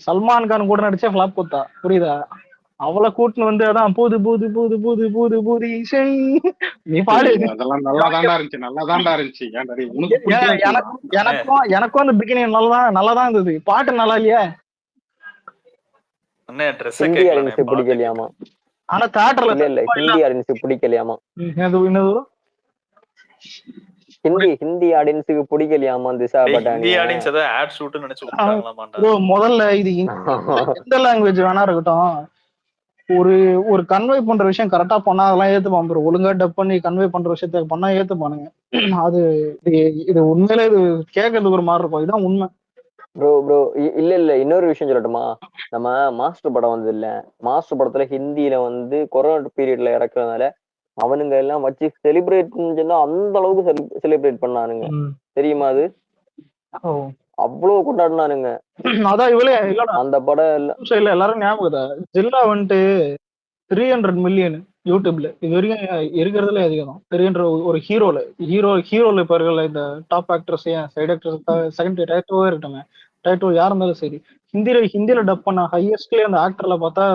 சல்மான் கான் கூட நடிச்சா ஃபிளாப் கொடுத்தா, புரியுதா? அவளை கூட்டுன்னு வந்து அதான் பூது பூது பூது பூது பூது பூது இசை நீ பாடு. எனக்கும் அந்த பிகினிங் நல்லாதான் இருந்தது, பாட்டு நல்லா இல்லையா? பிடிக்கலையாமா? ஆனா தியேட்டர்ல ஹிந்தி ஆடியன்ஸுக்கு பிடிக்கலையாமா? ஹிந்தி ஆடியன்ஸுக்கு பிடிக்கலையாமா திஷா பட்டானி? முதல்ல இது எந்த லாங்குவேஜ் வேணா இருக்கட்டும், ஒரு கன்வே பண்ற விஷயம் கரெக்டா பண்ணா அதெல்லாம் ஏத்துப்பான் ப்ரோ. ஒழுங்கா டப் பண்ணி கன்வே பண்ற விஷயத்த பண்ணா ஏத்துப்பானுங்க. அது இது உண்மையில இது கேட்கறதுக்கு ஒரு மாதிரி இருக்கும், இதுதான் உண்மை. ப்ரோ இல்ல இன்னொரு விஷயம் சொல்லட்டுமா? நம்ம மாஸ்டர் படம் வந்தது இல்ல, மாஸ்டர் படத்துல ஹிந்தியில வந்து கொரோனா பீரியட்ல இறக்குறதுனால அவனுங்க எல்லாம் வச்சு செலிப்ரேட் சொன்னா அந்த அளவுக்கு செலிப்ரேட் பண்ணானுங்க, தெரியுமா? அது அவ்வளவு கொண்டாடினானுங்க. அதான் இவளே அந்த படம் இல்ல எல்லாரும் ஞாபகம் ஜில்லா வந்துட்டு 300 மில்லியன் யூடியூப்ல இது வரைக்கும் இருக்கிறதுல அதிகம். 300 ஒரு ஹீரோல இப்ப இருக்கிற இந்த top actors, side actors, second ஆக்டரோ இருக்கட்டும், டைட்டில் யார் இருந்தாலும் சரி. ஹிந்தில டப் பண்ண ஹையஸ்ட்லயே அந்த ஆக்டர்ல பார்த்தா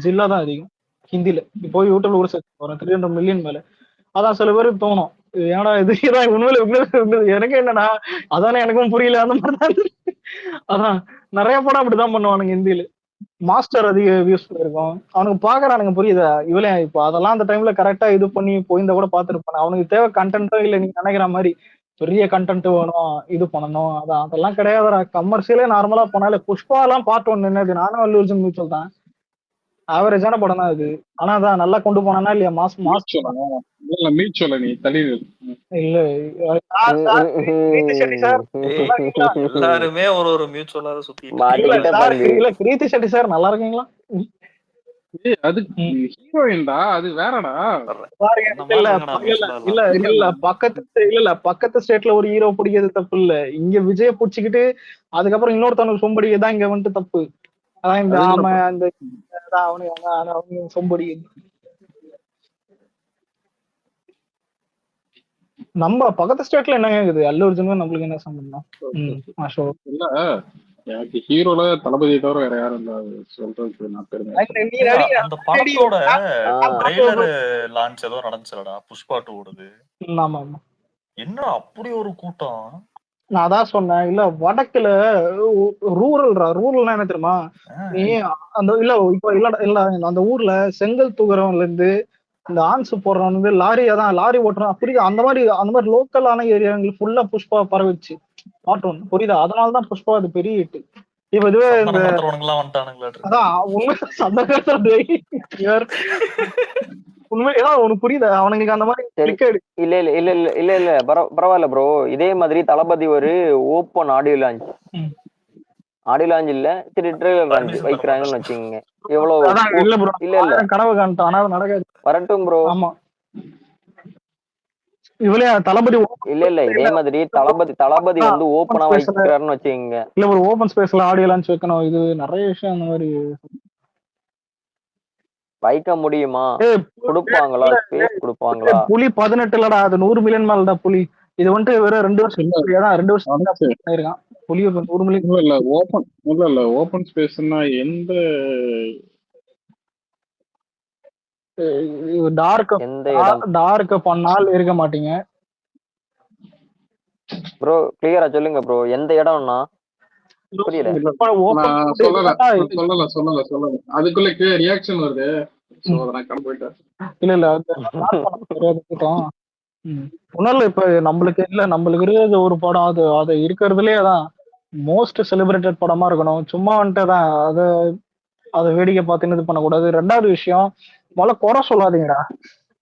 ஜில்லா தான் அதிகம் ஹிந்தில. இப்போ யூடியூப்ல கூட சேர்த்து போறேன் 300 மில்லியன் மேல. அதான் சில பேருக்கு தோணும் ஏன்னா இது இதான் உண்மையில எனக்கு என்னன்னா அதானே எனக்கும் புரியல அந்த மாதிரி தான் அதான் நிறைய படம் அப்படிதான் பண்ணுவானுங்க ஹிந்தில. மாஸ்டர் அதிக வியூஸ் இருக்கும் அவனுக்கு பாக்குறானுங்க புரியுதா இவளே இப்போ அதெல்லாம் அந்த டைம்ல கரெக்டா இது பண்ணி போயிருந்தா கூட பாத்துருப்பானு. அவனுக்கு தேவை கண்டென்ட்டோ இல்ல நீங்க நினைக்கிற மாதிரி பெரிய கண்டென்ட் வேணும் இது பண்ணணும் அதான் அதெல்லாம் கிடையாதுடா. கமர்ஷியலே நார்மலா போனாலே புஷ்பா எல்லாம் பார்ட் 1 நின்னது நானும் அல்லு அர்ஜுன் மியூச்சுவல் தான். ஆவரேஜான படம் தான் அது. ஆனா அதான் நல்லா கொண்டு போனா இல்லையா மாஸ் மாஸ் மீச்சோல நீ தள்ளி இல்ல கிரீத்தி செட்டி சார் எல்லாருமே ஒரு மியூச்சுவலாக சுத்திட்டு மாட்டிக்கிட்ட பாருங்க. இல்ல கிரீத்தி செட்டி சார் நல்லா இருக்கீங்களா? அது ஹீரோயின்டா அது வேறடா. பக்கத்து ஸ்டேட்ல ஒரு ஹீரோ பிடிக்கிறது தப்பு இல்ல. இங்க விஜய புடிச்சுக்கிட்டு அதுக்கப்புறம் இன்னொருத்தவனுக்கு சொம்படிதான் இங்க வந்துட்டு தப்பு. அதான் இந்த ஆம அந்த அவனுக்கு சொம்படி. நம்ம பக்கத்து ஸ்டேட்ல என்ன இருக்குது அல்லு அர்ஜுன் நம்மளுக்கு என்ன சம்பந்தம்? இல்ல எனக்கு ஹீரோல தளபதியை தவிர வேற யாரும் இல்ல சொல்றதுக்கு நான் பெருமை. அந்த படத்தோட ட்ரெய்லர் லான்ச் ஏதோ நடந்துச்சுலடா புஷ்பா 2 ஓடுது. ஆமா ஆமா என்ன அப்படி ஒரு கூட்டம். நான் அதான் சொன்னேன் இல்ல வடக்குல ரூரல்னா என்ன தெரியுமா நீ அந்த இல்ல இப்ப இல்ல அந்த ஊர்ல செங்கல் தூக்குறவன்ல இருந்து இந்த ஆன்ஸ் போடுறவன் வந்து லாரி அதான் லாரி ஓட்டுறான் புரியுது அந்த மாதிரி லோக்கலான ஏரியாங்களுக்கு ஃபுல்லா புஷ்பா பரவிச்சு பார்ட் 1 புரியுதா. அதனாலதான் புஷ்பா அது பெரிய ஹிட். இப்ப இதுவே அதான் உண்மை உண்மையா உனக்கு புரியுதா அவனுக்கு அந்த மாதிரி இல்ல இல்ல இல்ல இல்ல இல்ல இல்ல பரவாயில்ல ப்ரோ. இதே மாதிரி தளபதி ஒரு ஓப்பன் ஆடியோ லான்ச் இல்ல சரி ட்ரெய்லர் லான்ச் வைக்கிறாங்கன்னு வச்சுக்கோங்க. எவ்வளவு இல்ல இல்ல கனவு காண்ட்டான் ஆனா நடக்காது. வரட்டும் ப்ரோ. ஆமா இவளே தளபதி இல்ல இல்ல இதே மாதிரி தளபதி வந்து ஓப்பனா வைக்கிறாருன்னு வச்சுக்கோங்க. இல்ல ஒரு ஓபன் ஸ்பேஸ்ல ஆடியோ லான்ச் வைக்கணும். இது நிறைய விஷயம் அந்த மாதிரி வைக்க முடியுமா? கொடுப்பாங்களா? ஸ்பேஸ் கொடுப்பாங்களா? புலி 18 இல்லடா அது 100 மில்லியன் மேலடா புலி. இது வந்துட்டு வெறும் 2 வருஷம் 2 வருஷம் பண்ணிருக்கான் புலி 100 மில்லியன். இல்ல ஓபன் ஸ்பேஸ்னா எந்த டார்க் பண்ணால் இருக்க மாட்டீங்க ப்ரோ. கிளியரா சொல்லுங்க ப்ரோ எந்த இடம்னா புரியல. சொல்லல அதுக்குள்ள ரியாக்ஷன் வருது. இல்ல ஒன்னும் இப்ப நம்மளுக்கு இருக்கிறது ஒரு படம் அது இருக்கிறதுலயே அதான் மோஸ்ட் செலிப்ரேட்டட் படமா இருக்கணும். சும்மா வந்துட்டு தான் அதை வேடிக்கை பார்த்துன்னு இது பண்ணக்கூடாது. 2வது விஷயம் முதல்ல குறை சொல்லாதீங்கடா.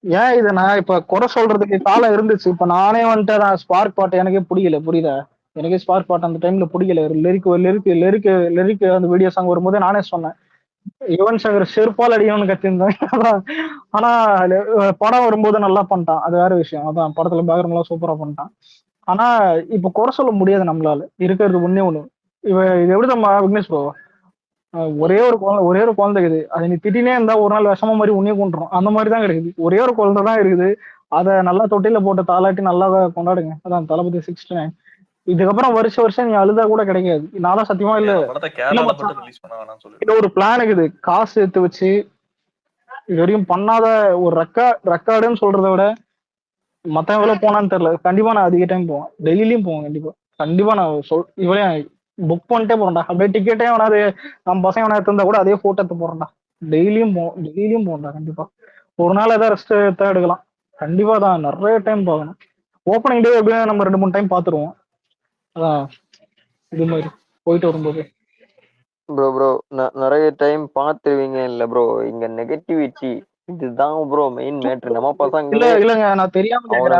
ஏன் இதை நான் இப்ப குறை சொல்றதுக்கு காலம் இருந்துச்சு. இப்ப நானே வந்துட்டு நான் ஸ்பார்க் பாட்டு எனக்கே பிடிக்கல புரியுதா. எனக்கே ஸ்பார்க் பாட்டு அந்த டைம்ல பிடிக்கல. லிரிக் அந்த வீடியோ சாங் வரும்போதே நானே சொன்னேன் யுவன் சங்கர் செருப்பால் அடிக்கணும்னு கத்திருந்தேன். ஆனா படம் வரும்போது நல்லா பண்ணிட்டான் அது வேற விஷயம். அதான் படத்துல பேக்ரவுண்ட் எல்லாம் சூப்பரா பண்ணிட்டான். ஆனா இப்ப குறை சொல்ல முடியாது நம்மளால. இருக்கிறது ஒண்ணு இது எப்படி நம்ம விக்னேஷ் ப்ரோ ஒரே ஒரு குழந்தை இருக்குது. அது நீ திட்டினே இருந்தா ஒரு நாள் விஷமா மாதிரி உன்னே கொண்டுரும். அந்த மாதிரிதான் கிடைக்குது. ஒரே ஒரு குழந்தை தான் இருக்குது. அதை நல்லா தொட்டில போட்டு தாளாட்டி நல்லா கொண்டாடுங்க. அதான் தளபதி 69. இதுக்கப்புறம் வருஷம் நீ அழுதா கூட கிடைக்காது. நான்லாம் சத்தியமா இல்ல ஒரு பிளான் இருக்குது. காசு எடுத்து வச்சு இது வரைக்கும் பண்ணாத ஒரு ரெக்கார்டுன்னு சொல்றதை விட மத்த எவ்வளவு போனான்னு தெரியல. கண்டிப்பா நான் அதிக டைம் போவேன். டெய்லியும் போவேன். கண்டிப்பா நான் இவளே புக் பண்ணிட்டே போறேன்டா. அப்படியே டிக்கெட்டே வேணாது நம்ம பசங்க வேணா எடுத்திருந்தா கூட அதே போட்டோ எடுத்து போறேன்டா. டெய்லியும் போகணும்டா. கண்டிப்பா ஒரு நாள் ஏதாவது ரெஸ்ட் எடுக்கலாம். கண்டிப்பா தான் நிறைய டைம் போகணும். ஓப்பனிங் டே எப்படியும் நம்ம 2-3 டைம் பாத்துருவோம். அதான் இது மாதிரி போயிட்டு வரும்போது ப்ரோ நிறைய டைம் பாத்துருவீங்க இல்ல ப்ரோ. இங்க நெகட்டிவிட்டி இதுதான் ப்ரோ மெயின் மேட்டர். நம்ம பசங்க இல்லங்க நான் தெரியாம கேக்குற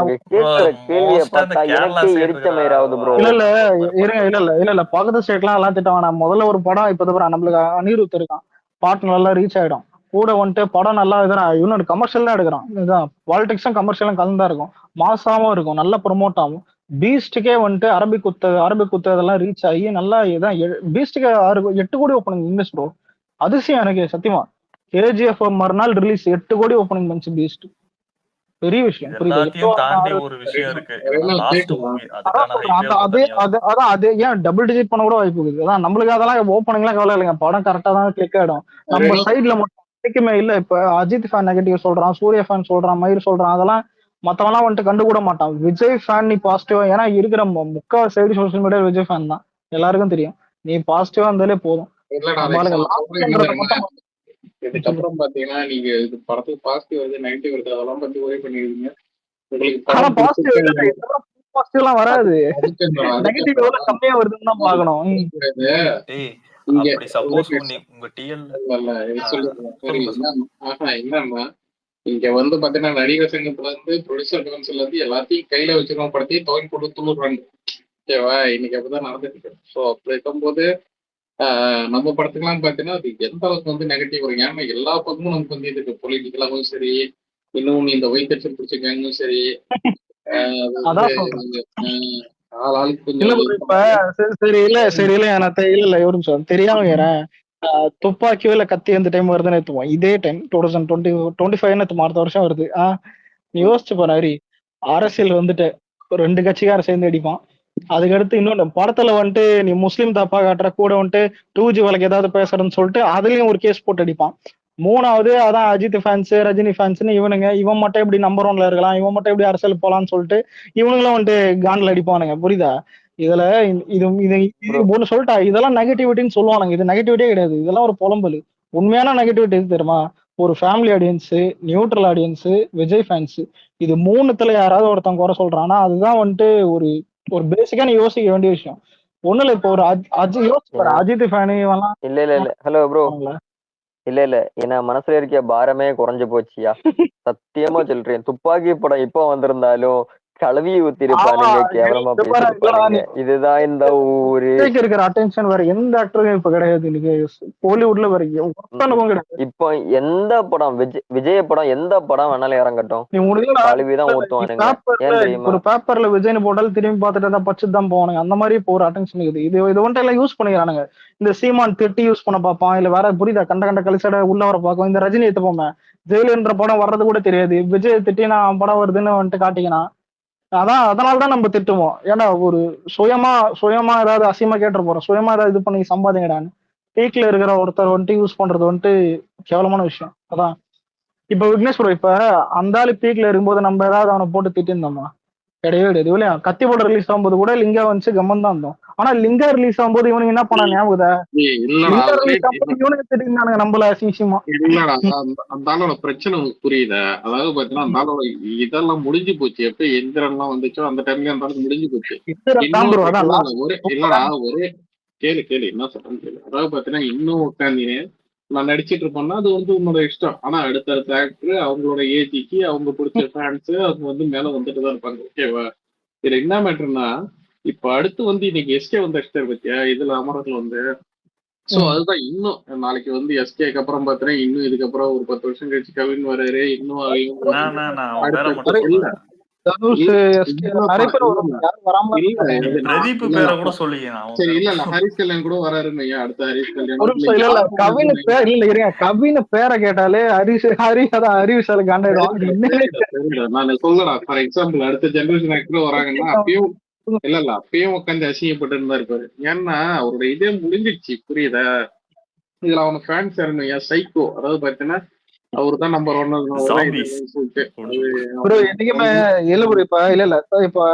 கேள்வியை பார்த்தா எனக்கே எரிச்ச மாதிரி ஆகுது ப்ரோ. இல்ல பக்கத்து ஸ்டேட்லாம் எல்லாம் திட்டவானா. முதல்ல ஒரு படம் இப்ப நம்மளுக்கு அனிருத் இருக்கான். பாட்டு நல்லா ரீச் ஆயிடும். கூட வந்துட்டு படம் நல்லா இன்னொரு கமர்ஷியல் தான் எடுக்கிறான். இதுதான் பாலிடிக்ஸும் கமர்ஷியலும் கலந்தா இருக்கும். மாசாவும் இருக்கும். நல்லா ப்ரொமோட் ஆகும். பீஸ்டுக்கே வந்துட்டு அரபிக் குத்து இதெல்லாம் ரீச் ஆகி நல்லா இதான் பீஸ்டுக்கு 8 கோடி ஓப்பனிங் இன்வெஸ்ட் ப்ரோ. அதிசயம் எனக்கு சத்தியமா. KGF மறுநாள் ரிலீஸ் 8 கோடி ஓப்பனிங் பண்ணிச்சு பீஸ்ட். பெரிய விஷயம். புரியுதா? எல்லாத்தையும் தாண்டி ஒரு விஷயம் இருக்கு. என்னன்னா லாஸ்ட் மூவி அதான் அதுக்கான சொல்றேன். ஹைப்பே வந்து அதே தனியா அது அதான் அது ஏன் டபுள் டிஜிட் பண்ண கூட வாய்ப்பு இருக்குது. அதான் நம்மளுக்கு அதெல்லாம் ஓப்பனிங்லாம் கவலை இல்லைங்க. படம் கரெக்டா தான் கிளிக் ஆயிடும். நம்ம சைட்ல மட்டும் கிடைக்குமே இல்ல. இப்ப அஜித் ஃபேன் நெகட்டிவ் சொல்றான், சூர்யா ஃபேன் சொல்றான், மயிர் சொல்றான். அதெல்லாம் மத்தவன்லாம் வந்துட்டு கண்டு கூட மாட்டான். விஜய் ஃபேன் நீ பாசிட்டிவா, ஏன்னா இருக்கிற முக்கால் side social media Vijay fan தான். எல்லாருக்கும் தெரியும். நீ பாசிட்டிவா இருந்தாலே போதும். நம்மளுக்கு லாஸ்ட்ன்றத மட்டும் இதுக்கப்புறம் பாத்தீங்கன்னா நீங்க இது படத்துக்கு பாசிட்டிவ் வருது நெகட்டிவ் வருது அதெல்லாம் பத்தி ஒரே பண்ணிருக்கீங்க. உங்களுக்கு ஆனா படம் பாசிட்டிவ் பிடிச்சிருக்கா பாசிட்டிவ்லாம் வராது. அதுக்கு நெகட்டிவ் எவ்வளவு கம்மியா வருதுன்னு தான் பார்க்கணும். டேய் இங்க அப்படி சப்போஸ் உங்க டிஎல் என்னன்னா இங்க வந்து பாத்தீங்கன்னா நடிகர் சங்கத்துல இருந்து ப்ரொடியூசர் கவுன்சில்ல இருந்து எல்லாத்தையும் கையில வச்சிருக்கோம், படத்தையும் துவக்கி போட்டு துணுறாங்க. ஓகேவா? இன்னைக்கு அப்படிதான் நடந்துட்டு இருக்கு. ஸோ அப்படி இருக்கும்போது நம்ம படத்துக்கெல்லாம் பாத்தீங்கன்னா அது எந்த அளவுக்கு வந்து நெகட்டிவ் வரும். ஏன்னா எல்லா பக்கமும் நமக்கு வந்து இதுக்கு பொலிட்டிக்கலாவும் சரி, இன்னொன்னு இந்த வயிற்றுச்சல் பிடிச்ச கேங்கும் சரி, அதான் சொல்றேன். ஆளுக்கு இல்ல கொஞ்சம் bro, இப்ப சரி இல்ல எனக்கு இல்ல ஒரு நிமிஷம் தெரியாம ஏறேன். துப்பாக்கியோ இல்ல கத்தி எந்த டைம் வருதுன்னு எடுத்துவோம். இதே டைம் 2025 அடுத்த வருஷம் வருது. நீ யோசிச்சு பாரு ஹரி. அரசியல் வந்துட்டு ஒரு 2 கட்சிக்கார சேர்ந்து அடிப்பான். அதுக்கடுத்து இன்னொன்னு படத்துல வந்துட்டு நீ முஸ்லீம் தப்பா காட்டுற கூட வந்துட்டு 2G வழக்கு ஏதாவது பேசுறன்னு சொல்லிட்டு அதுலயும் ஒரு கேஸ் போட்டு அடிப்பான். மூணாவது அதான் அஜித் ஃபேன்ஸ் ரஜினி ஃபேன்ஸ்னு இவனுங்க இவன் மட்டும் எப்படி நம்பர் 1ல இருக்கலாம், இவன் மட்டும் எப்படி அரசியல் போலான்னு சொல்லிட்டு இவனுங்களும் வந்துட்டு காண்டில் அடிப்பானுங்க. புரியுதா? இதுல இது இது இது ஒண்ணு சொல்லிட்டா இதெல்லாம் நெகட்டிவிட்டின்னு சொல்லுவானுங்க. இது நெகட்டிவிட்டியே கிடையாது. இதெல்லாம் ஒரு புலம்பல். உண்மையான நெகட்டிவிட்டி எது தெரியுமா? ஒரு family audience, neutral audience, Vijay fans, இது மூணுத்துல யாராவது ஒருத்தன் குறை சொல்றான்னா அதுதான் வந்துட்டு ஒரு ஒரு பேசிக்கா நீ யோசிக்க வேண்டிய விஷயம். ஒண்ணு இல்ல, இப்போ ஒரு அஜித் யோசிச்சு பாரு, அஜித் ஃபேனு இவெல்லாம் இல்ல ஹலோ ப்ரோ, இல்ல என் மனசுல இருக்க பாரமே குறைஞ்சு போச்சியா. சத்தியமா சொல்றேன். துப்பாக்கி படம் இப்ப வந்திருந்தாலும் கழுவி ஊத்திருப்பானுங்க, கேவலமா பேசிருப்பானுங்க. இதுதான் இந்த ஊரு. இருக்கிற அட்டென்ஷன் வேற எந்த ஆக்டரும் இப்ப கிடையாது. இன்னைக்கு ஹாலிவுட்ல வேற கிடையாது. இப்போ எந்த படம் விஜய் படம் எந்த படம் வேணாலும் இறங்கட்டும், கழுவிதான் ஊத்துவானுங்க. ஏன் தெரியுமா? ஒரு பேப்பர்ல விஜய்னு போட்டாலும் திரும்பி பார்த்துட்டு பச்சு தான் போவானுங்க. அந்த மாதிரி இப்போ ஒரு அட்டென்ஷன் இருக்குது. இது வந்துட்டு எல்லாம் யூஸ் பண்ணிக்கிறானுங்க. இந்த சீமான் திட்டி யூஸ் பண்ண பார்ப்பான், இல்ல வேற புரியுதா கண்ட கலிசட உள்ள வர பார்க்கும். இந்த ரஜினி எடுத்துப்போமே, ஜெயிலுன்ற படம் வர்றது கூட தெரியாது, விஜய் திட்டி நான் படம் வருதுன்னு வந்துட்டு காட்டிக்கலாம். அதனாலதான் நம்ம திட்டுவோம். ஏன்னா ஒரு சுயமா ஏதாவது அசியமா கேட்டு போறோம், சுயமா ஏதாவது இது பண்ணி சம்பாதிங்கடான்னு. பீக்ல இருக்கிற ஒருத்தர் வந்துட்டு யூஸ் பண்றது வந்துட்டு கேவலமான விஷயம். அதான் இப்ப விக்னேஷ் ப்ரோ, இப்ப அந்த ஆளு பீக்ல இருக்கும்போது நம்ம ஏதாவது அவனை போட்டு திட்டிருந்தோமா? கிடையவே கிடையாது. இல்லையா? கத்தி படம் ரிலீஸ் ஆகும்போது கூட லிங்கா வந்து கம்மன் தான் இருந்தோம். ஆனா லிங்கா ரிலீஸ் ஆகும்போது இவனுக்கு என்ன பண்ண ஞாபகம்? லிங்கா ரிலீஸ் ஆகும்போது இவனுக்கு திட்டிருந்தானுங்க நம்மள அசிங்கமா. இல்லடா, அந்த ஆளோட பிரச்சனை உங்களுக்கு புரியுதா? அதாவது பாத்தீங்கன்னா அந்த ஆளோட இதெல்லாம் முடிஞ்சு போச்சு. எப்ப எந்திரன் எல்லாம் வந்துச்சோ அந்த டைம்ல அந்த ஆளுக்கு முடிஞ்சு போச்சு. ஒரே கேளு என்ன சொல்றேன்னு கேளு. அதாவது பாத்தீங்கன்னா இன்னும் உட்காந்து நான் நடிச்சிட்டு இருப்பேன்னா அது வந்து உன்னோட இஷ்டம். ஆனா அடுத்தடுத்த ஆக்டர் அவங்களோட ஏஜிக்கு அவங்க பிடிச்ச ஃபேன்ஸ் அவங்க வந்து மேல வந்துட்டு தான் இருப்பாங்க. ஓகேவா? இதுல என்ன மேட்டர்னா இப்ப அடுத்து வந்து இன்னைக்கு எஸ்கே வந்து எஸ்டர் பத்தியா இதுல அமரத்துல வந்து சோ அதுதான் இன்னும் நாளைக்கு வந்து எஸ்கேக்கு அப்புறம் பாத்தீங்கன்னா இன்னும் இதுக்கப்புறம் ஒரு 10 வருஷம் கழிச்சு கவின் வராரு. இன்னும் சரி இல்ல ஹரிஷ் கல்யாண் கூட வராருன்னு. அடுத்த ஹரிஷ் கல்யாண் கவின் பேரை கேட்டாலே ஹரிஷால காண்டாயிடும். நான் சொல்லலாம். ஃபார் எக்ஸாம்பிள் அடுத்த ஜெனரேஷன் ஆக்டர் வராங்கன்னா அப்பயும் அப்பயும் உட்காந்து அசிங்கப்பட்டு இருந்தா இருப்பாரு. ஏன்னா அவரோட இதே முடிஞ்சிடுச்சு. புரியுதா? இதுல அவன ஃபேன்ஸ் யாருன்னு சைக்கோ. அதாவது பாத்தீங்கன்னா அவரு தான் நம்பர் 1 சொல்லிட்டு இப்ப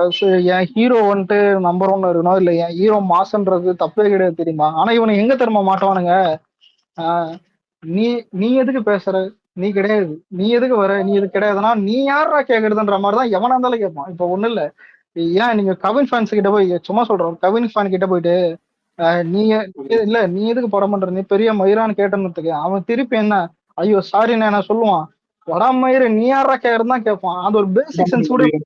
என் ஹீரோ வந்துட்டு நம்பர் 1 இருக்கணும், இல்ல என் ஹீரோ மாசன்றது தப்பே கிடையாது தெரியுமா? ஆனா இவனு எங்க தெரியுமா மாட்டுவானுங்க? நீ எதுக்கு பேசுற? நீ கிடையாது. நீ எதுக்கு வர? நீ எதுக்கு கிடையாதுன்னா நீ யாரா கேக்குறதுன்ற மாதிரிதான் எவனா இருந்தாலும் கேட்பான். இப்ப ஒண்ணு இல்ல, ஏன் நீங்க கவின் ஃபேன்ஸ் கிட்ட போய் சும்மா சொல்றோம், கவின் ஃபேன் கிட்ட போயிட்டு நீங்க இல்ல நீ எதுக்கு படம் பண்ற, நீ பெரிய மயிரான்னு கேட்டனத்துக்கு அவன் திருப்பி என்ன, ஐயோ சாரி நான் சொல்லுவான், வடா மயிறு நீ யாரா கேக்குறதுன்னு தான் கேட்பான். அது ஒரு பேசிக் சென்ஸ் கூட இல்ல.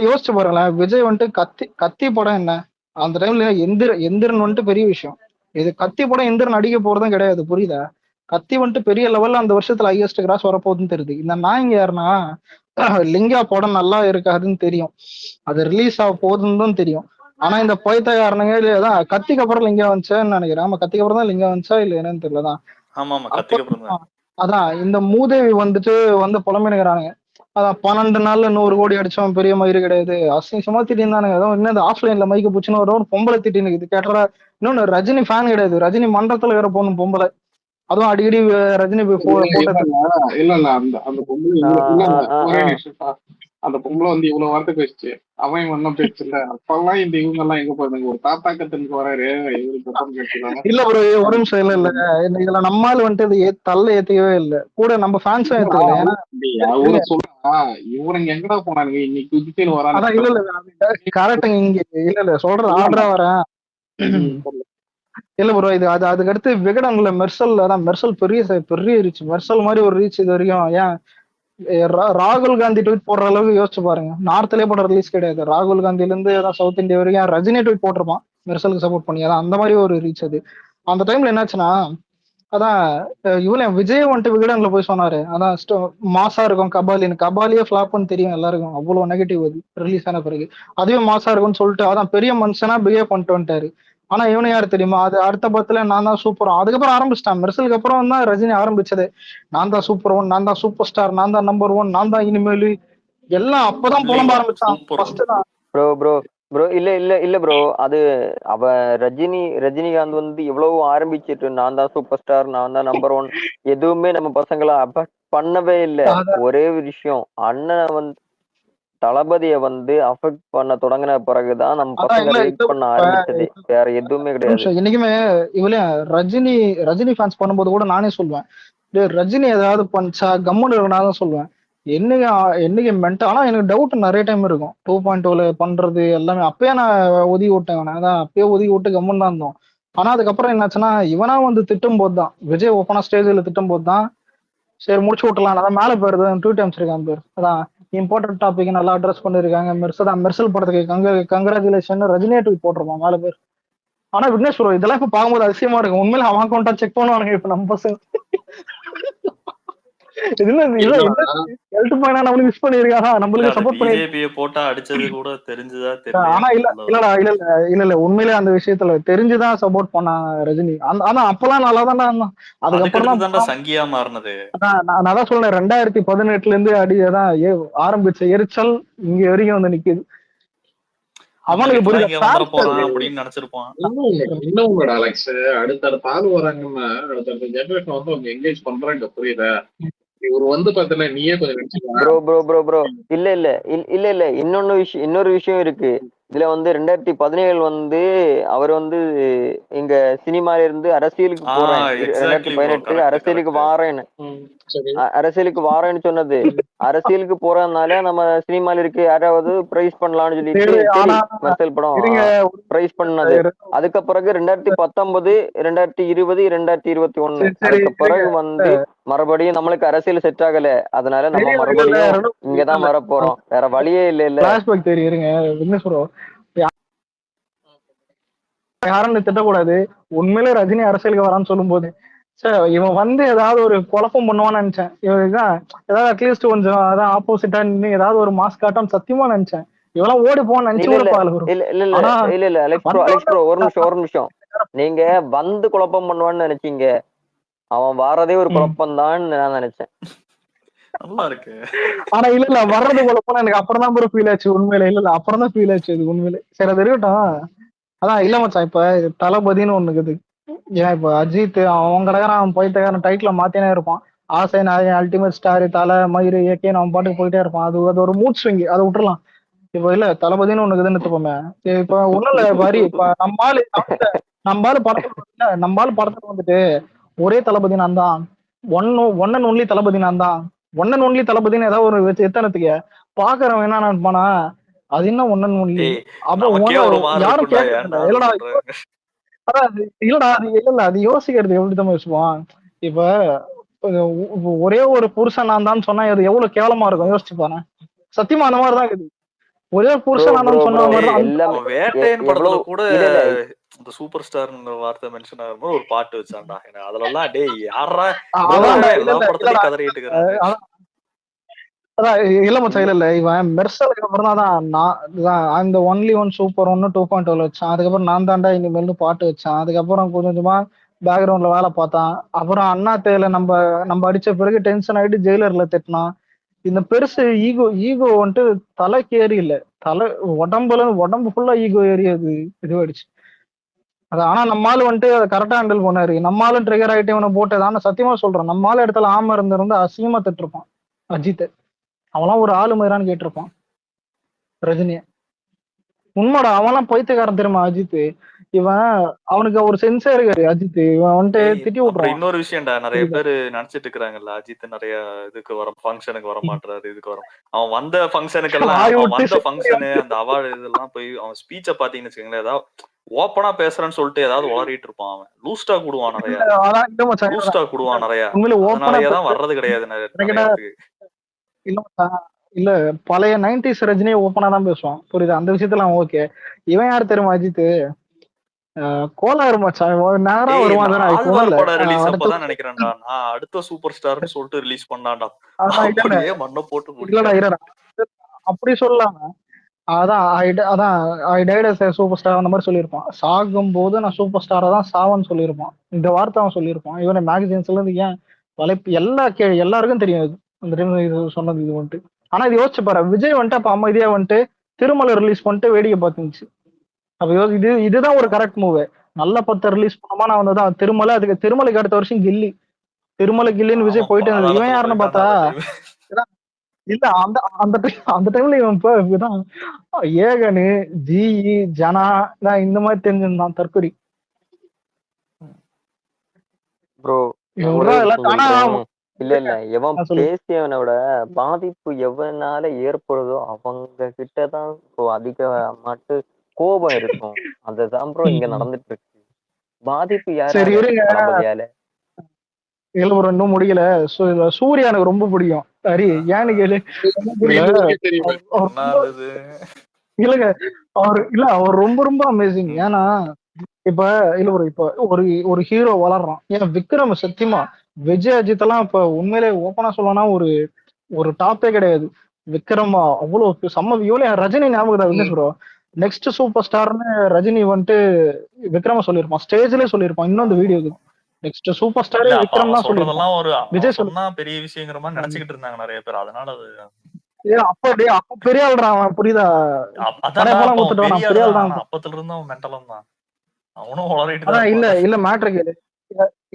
யோசிச்சு பாருங்களேன், விஜய் வந்துட்டு கத்தி படம் என்ன அந்த டைம்ல எந்திரன் வந்துட்டு பெரிய விஷயம். இது கத்தி படம் எந்திரன் அடிக்க போறதும் கிடையாது. புரியுதா? கத்தி வந்துட்டு பெரிய லெவல்ல அந்த வருஷத்துல ஹையஸ்ட் கிராஸ் வரப்போகுதுன்னு தெரியுது. இந்த நாய்ங்க யாருன்னா லிங்கா படம் நல்லா இருக்காதுன்னு தெரியும், அது ரிலீஸ் ஆக போகுதுன்னு தெரியும். ஆனா இந்த பைத்தியக்காரனுங்க இல்லதான் கத்திக்கு அப்புறம் லிங்கா வந்துச்சான்னு நினைக்கிறேன். ஆமா கத்திக்கு அப்புறம் தான் லிங்கா வந்துச்சா இல்ல என்னன்னு தெரியலதான். அதான் இந்த மூதேவி வந்துட்டு வந்து புலம்பினுக்கிறாங்க. அதான் 12 நாள்ல 100 கோடி அடிச்சவன் பெரிய மயிறு கிடையாது. அசிங்கமா திட்டிருந்தானுங்க. ஏதோ என்ன ஆஃப்லைன்ல மைக்க புச்சுன்னு ஒரு பொம்பளை திட்டி நிக்குது கேட்டா. இன்னொன்னு ரஜினி ஃபேன் கிடையாது. ரஜினி மன்றத்துல வேற போகணும் பொம்பளை. அதுவும் அடிக்கடி ரஜினி போட்டது. இல்ல அந்த அந்த பொம்பளை இல்ல ஒரே நிமிஷம். அந்த பொம்பளை வந்து இவ்வளவு வார்த்தை பேசிச்சு. அவன் ஒன்னும் பேச்சு இல்ல. அப்பெல்லாம் இந்த இவங்க எல்லாம் எங்க போயிருந்தாங்க? ஒரு தாத்தா கத்தனுக்கு வராரு இல்ல ஒரு ஒரு நிமிஷம் இல்ல இதுல நம்மால் வந்துட்டு தள்ள ஏத்திக்கவே இல்ல. கூட நம்ம ஃபேன்ஸும் ஏத்துக்கல. ஏன்னா அவரு சொல்றா இவனுங்க எங்கடா போனானுங்க இன்னைக்கு குதிக்கையில் வராங்க. அதான் இல்ல கரெக்டுங்க. இங்க இல்ல சொல்றது ஆர்டரா வரேன். இல்ல ப்ரோ இது அதுக்கு அடுத்து விகடன்ல மெர்சல். அதான் மெர்சல் பெரிய ரீச். மெர்சல் மாதிரி ஒரு ரீச் இது வரைக்கும். ஏன் ராகுல் காந்தி ட்வீட் போடுற அளவுக்கு யோசிச்சு பாருங்க. நார்த்லயே போடுற ரிலீஸ் கிடையாது. ராகுல் காந்தில இருந்து சவுத் இந்தியா வரைக்கும் ரஜினி ட்வீட் போட்டிருப்பான் மெர்சலுக்கு சப்போர்ட் பண்ணி. அதான் அந்த மாதிரி ஒரு ரீச் அது. அந்த டைம்ல என்னாச்சுன்னா அதான் இவன் விஜய் வந்துட்டு விகடன்ல போய் சொன்னாரு. அதான் மாசா இருக்கும் கபாலின்னு. கபாலியே ஃபிளாப்னு தெரியும் எல்லாருக்கும். அவ்வளவு நெகட்டிவ் அது ரிலீஸ் ஆன பிறகு. அதுவே மாசா இருக்கும்னு சொல்லிட்டு அதான் பெரிய மனுஷனா பிஹேவ் பண்ணிட்டு வந்துட்டாரு. ஆனா இவனு யாரு தெரியுமா? அது அடுத்த பத்துல நான் தான் சூப்பர். அதுக்கப்புறம் ஆரம்பிச்சிட்டான். மெர்சலுக்கு அப்புறம் தான் ரஜினி ஆரம்பிச்சது. நான் தான் சூப்பர் ஒன், நான் தான் சூப்பர் ஸ்டார், நான் தான் நம்பர் ஒன், நான் தான் இனிமேலு எல்லாம் அப்பதான் புலம்ப ஆரம்பிச்சான். ஃபர்ஸ்ட் தான் ப்ரோ இல்ல ப்ரோ. அது அவ ரஜினிகாந்த் வந்து எவ்வளவு ஆரம்பிச்சிட்டு நான் தான் சூப்பர் ஸ்டார், நான் தான் நம்பர் ஒன், எதுவுமே நம்ம பசங்களை அஃபெக்ட் பண்ணவே இல்லை. ஒரே விஷயம், அண்ணனை வந்து தளபதியை வந்து அஃபெக்ட் பண்ண தொடங்கின பிறகுதான் நம்ம பசங்க ரிலேட் பண்ண ஆரம்பிச்சது. வேற எதுவுமே கிடையாது. இன்னைக்குமே இவளையும் ரஜினி ஃபேன்ஸ் பண்ணும்போது கூட நானே சொல்லுவேன், ரஜினி ஏதாவது பண்ணிச்சா கம்முன்னு இருக்கணும் சொல்லுவேன். என்னைக்கு மென்டல். ஆனா எனக்கு டவுட் நிறைய டைம் இருக்கும். 2.2ல பண்றது எல்லாமே அப்பயே நான் ஒதுக்கி விட்டேன். அதான் அப்பயே ஒதுக்கி விட்டு கம்முன்னு தான் இருந்தோம். ஆனா அதுக்கப்புறம் என்னாச்சுன்னா இவனா வந்து திட்டும் போது தான், விஜய் ஓப்பனா ஸ்டேஜ்ல திட்டும் போது தான் சரி முடிச்சு விட்டலாம். அதான் மேல போயிருது ட்வீட் அமைச்சிருக்கான் பேர். அதான் இம்பார்ட்டன்ட் டாபிக் நல்லா அட்ரஸ் பண்ணிருக்காங்க. மெர்சல் படத்துக்கு கங்க்ராச்சுலேஷன் ரஜினியா ட்வீட் போட்டிருப்பான் மேல பேர். ஆனா விக்னேஷ் ப்ரோ இதெல்லாம் இப்ப பார்க்கும்போது அதிசயமா இருக்கும். உண்மையில அவன் அக்கௌண்டா செக் பண்ணுவானுங்க இப்ப நம்ம பசங்க. உண்மையிலே அந்த விஷயத்துல தெரிஞ்சுதான் சப்போர்ட் பண்ணாங்க ரஜினி. ஆனா அப்பெல்லாம் நல்லா தானே இருந்தான். அதுக்கப்புறம் தான் சங்கியா மாறினது. நான் அதான் சொல்றேன் 2018ல இருந்து அடிதான் ஆரம்பிச்ச எரிச்சல் இங்க வரைக்கும் வந்து நிக்குது. அவனுக்கு அப்படின்னு நினைச்சிருப்பான். இன்னும் அலெக்ஸ் அடுத்தடுத்த ஆள் வராங்கன்னா அடுத்தடுத்த ஜெனரேஷன் வந்து அவங்க என்கேஜ் பண்றாங்க. புரியுதா? இவர் வந்து பாத்தீங்கன்னா நீயே கொஞ்சம் ப்ரோ இல்ல இன்னொரு விஷயம் இருக்கு. இதுல வந்து 2017 வந்து அவர் வந்து இங்க சினிமால இருந்து அரசியலுக்கு போறேன், 2018 அரசியலுக்கு வாரேன்னு சொன்னது. அரசியலுக்கு போறதுனால நம்ம சினிமால இருக்கு யாராவது பிரைஸ் பண்ணலாம்னு சொல்லிட்டு மெர்சல் படம் பிரைஸ் பண்ணது. அதுக்கு பிறகு 2019, 2020, 2021 அதுக்கு பிறகு வந்து மறுபடியும் நம்மளுக்கு அரசியல் செட் ஆகல. அதனால நம்ம மறுபடியும் இங்கதான் வர போறோம். வேற வழியே இல்ல. தெரியுங்க யாரும் திட்டக்கூடாது. உண்மையிலே ரஜினி அரசியலுக்கு வரான்னு சொல்லும் போது சார் இவன் வந்து ஏதாவது ஒரு குழப்பம் பண்ணுவான்னு நினைச்சேன். இவன் ஏதாவது அட்லீஸ்ட் கொஞ்சம் அதான் ஆப்போசிட்டா நின்று ஏதாவது ஒரு மாஸ் காட்டம் சத்தியமா நினைச்சேன். இவெல்லாம் ஓடி போன்னு நினைச்சு இல்ல அலெக்ஸ் ப்ரோ ஒரு நிமிஷம். நீங்க வந்து குழப்பம் பண்ணுவான்னு நினைச்சீங்க. அவன் வாரதே ஒரு குழப்பம் தான் நான் நினைச்சேன். நல்லா இருக்கு. ஆனா இல்ல வர்றது குழப்பம் எனக்கு அப்புறம் தான் ஃபீல் ஆச்சு. உண்மையில இல்ல அப்புறம் தான் ஃபீல் ஆச்சு அது உண்மையில. சரி அது இருக்கட்டும். அதான் இல்ல மச்சான் இப்ப தளபதினு ஒண்ணு இருக்குது. ஏன் இப்ப அஜித் அவன் கடற்காரன் அவன் போயிட்டு டைட்டில மாத்தினே இருப்பான். ஆசை நாயகன், அல்டிமேட் ஸ்டார், தலை, மயிறு, ஏகே அவன் பாட்டுக்கு போயிட்டே இருப்பான். அது ஒரு மூட் ஸ்விங். அதை விட்டுறலாம். இப்ப இல்ல தளபதினு ஒண்ணு இருக்குதுன்னு எடுத்துப்போமே. இப்ப ஒண்ணும் இல்ல வரி இப்ப நம்மால படத்துல வந்துட்டு ஒரே தளபதி நான் தான், ஒன் அண்ட் ஒன்லி தளபதி நான் தான், ஒன் அண்ட் ஒன்லி தளபதினு ஏதாவது ஒரு வச்சு எத்தனத்துக்கு பாக்குறவன் என்ன நினைப்பானா அது என்ன ஒன் அண்ட் ஒன்லி. அப்ப யாரும் கேட்கல. இல்லடா அது யோசிக்கிறது எப்படிதான் யோசிப்பான். இப்ப ஒரே ஒரு புருஷன் நான் தான் சொன்னா அது எவ்வளவு கேவலமா இருக்கும் யோசிச்சு பாரு. சத்தியமா அந்த மாதிரிதான் இருக்குது. ஒரே புருஷன் நான் சொன்ன மாதிரிதான். வேட்டையன் படத்துல கூட இந்த சூப்பர் ஸ்டார்ங்கிற வார்த்தை மென்ஷன் ஆகும்போது ஒரு பாட்டு வச்சான்டா. அதுல டேய் யாரா எல்லா படத்துலயும் கதறிட்டு இருக்காங்க. அதான் இல்ல மச்சான் இல்ல இவன் மெர்சலுக்கு அப்புறம் தான் அந்த ஒன்லி ஒன் சூப்பர் 1 2.0 வச்சான். அதுக்கப்புறம் நான் தாண்டா இனிமேல் பாட்டு வச்சான். அதுக்கப்புறம் கொஞ்சமா பேக்ரவுண்ட்ல வேலை பார்த்தான். அப்புறம் அண்ணாத்தையில நம்ம நம்ம அடிச்ச பிறகு டென்ஷன் ஆயிட்டு ஜெயிலர்ல திட்டினான். இந்த பெருசு ஈகோ வந்துட்டு தலைக்கு ஏறி இல்ல, தலை உடம்பு ஃபுல்லா ஈகோ ஏறி அது இதுவாயிடுச்சு. அது ஆனா நம்மால வந்துட்டு அதை கரெக்டா ஹேண்டில் பண்ணாரு. நம்மாலும் ட்ரிகர் ஆயிட்டு இவனை போட்டது. ஆனா சத்தியமா சொல்றேன், நம்மால இடத்துல ஆம இருந்திருந்தா அசிங்கமா திட்டிருப்பான் அஜித். அவன்லாம் ஒரு ஆளு மாதிரான்னு கேட்டிருப்பான் ரஜினிய. உண்மைடா, அவன்லாம் பைத்தியக்காரன் தெரியுமா அஜித். இவன் அவனுக்கு ஒரு சென்ஸே இருக்காரு அஜித். இவன் வந்துட்டு டேய், திட்டி அப்புறம் விட்டுருவான். இன்னொரு விஷயம்டா, நிறைய புரியுதா? பேரு நினைச்சிட்டு இருக்கிறாங்கல்ல அஜித் நிறைய இதுக்கு வர ஃபங்க்ஷனுக்கு வர மாட்டாரு, இதுக்கு வர அவன் வந்த ஃபங்க்ஷனுக்கெல்லாம் வாய் அவன் விட்டு வந்த ஃபங்க்ஷனு அந்த அவார்டு இதெல்லாம் போய் அவன் ஸ்பீச்சை பாத்தீங்கன்னு வச்சுக்கோங்களேன், ஏதாவது ஓப்பனா பேசுறேன்னு சொல்லிட்டு ஏதாவது உளறிட்டு இருப்பான். அவன் லூஸ்டா கூடுவான் நிறைய, அதான் இல்ல மச்சான், லூஸ்டா கூடுவான் நிறைய. உண்மையில ஓப்பனா அதனாலயேதான் வர்றது கிடையாது நிறைய இடத்துக்கு. இல்ல மச்சான், இல்ல பழைய 90s ரஜினியே ஓப்பனா தான் பேசுவான். புரியுது, அந்த விஷயத்துல அவன் ஓகே. இவன் யார் தெரியுமா அஜித்? கோளாறு மச்சான். நேரா டேய், வருவான் தானே, இப்போ ஆழ்வார் இல்ல படம் ரிலீஸ் அடுத்த அப்பதான் நினைக்கிறேன்டா, நான் அடுத்த சூப்பர் ஸ்டார்னு சொல்லிட்டு ரிலீஸ் பண்ணான்டா. அதான் இல்ல அப்படியே மண்ணை போட்டு இல்லடா முடிச்சான். இல்லடா, அப்படி சொல்லலாம். அதான் அதான் ஐ டைட் as a சூப்பர் ஸ்டார் அந்த மாதிரி சொல்லியிருப்பான். சாகும் போது நான் சூப்பர் ஸ்டாரா தான் சாவன்னு சொல்லியிருப்பான். இந்த வார்த்தை அவன் சொல்லியிருப்பான். இவனை மேகசின்ஸ்ல இருந்து ஏன் வலைப்பு எல்லாருக்கும் தெரியும் இது. அந்த டைம் இது சொன்னது இது வந்துட்டு. ஆனா இது யோசிச்சு பாரு, விஜய் வந்துட்டு அப்ப அமைதியா வந்துட்டு திருமலை ரிலீஸ் பண்ணிட்டு வேடிக்கை பார்த்துச்சு. அப்ப இதுதான் ஒரு கரெக்ட் மூவ். நல்ல 10 ரிலீஸ் பண்ணோமா, நான் வந்ததான் திருமலை. அதுக்கு திருமலைக்கு அடுத்த வருஷம் கில்லி. திருமலை கில்லின்னு விஜய் போயிட்டு இருந்தது. இவன் பாதாளத்துல யாருன்னு போயிட்டான்டா பார்த்தா அந்த time. இல்ல அந்த அந்த அந்த டைம்ல இவன் இப்பதான் ஏகனு ஜி ஜனா தான் இந்த மாதிரி தெரிஞ்சிருந்தான் தற்கொலை. ப்ரோ இவன் ஒரே விட்றா ஒரு எல்லாம் விஷயம் ஆனா சொல்லிக்கிறேன். இல்ல இல்ல, எவன் நான் சொல்லு. பேசியவனோட பாதிப்பு எவனால ஏற்படுதோ அவங்க கிட்டதான் ப்ரோ அதிக மட்டும் கோபம் இருக்கும். அதுதான் ப்ரோ இங்க நடந்துட்டு இருக்கு. பாதிப்பு சரி யாரால? இருங்க, தளபதியால. இல்ல ஒரு இன்னும் முடியல. சூர்யா எனக்கு ரொம்ப பிடிக்கும். சரி ஏன்னு கேளு. இல்ல உங்களுக்கே தெரியும். அவர் என்னது இது? இல்லங்க, அவர் ரொம்ப ரொம்ப அமேசிங். ஏன்னா இப்ப இல்ல ஒரு இப்ப ஒரு ஒரு ஹீரோ வளர்றான். ஏன் விக்ரம் சத்தியமா விஜய் அஜித் எல்லாம் இப்ப உண்மையிலே ஓப்பனா சொல்லனா ஒரு ஒரு டாப்பே கிடையாது. விக்ரமா அவ்வளவு செம்ம. இவ்வளவு ரஜினி ஞாபகம் விக்னேஷ் ப்ரோ, நெக்ஸ்ட் சூப்பர் ஸ்டார்னு ரஜினி வந்துட்டு விக்ரம சொல்லியிருப்பான். ஸ்டேஜ்லயே சொல்லியிருப்பான். இன்னும் அந்த வீடியோ இருக்கு. நெக்ஸ்ட் சூப்பர் ஸ்டாரே இல்ல, அப்ப விக்ரம் அவன் தான் சொல்லியிருப்பான். சொல்றதெல்லாம் விஜய் அவன் சொன்னா பெரிய விஷயங்கிற மாதிரி நினைச்சுக்கிட்டு இருந்தாங்க நிறைய பேர். அதனால அது அப்ப பெரிய ஆள்றா அவன், புரியுதா? அதான்டா, படைப்பெல்லாம் அப்ப அவன் கொடுத்துட்டு பெரிய நான் பெரிய ஆளுதான். ஆள் தான். ஆனா அப்பத்துல இருந்து அவன் மென்டலும் தான். அவனும் உளறிட்டு தான் அதான் இல்ல இருப்பான். இல்ல மேட்ரு கேளு.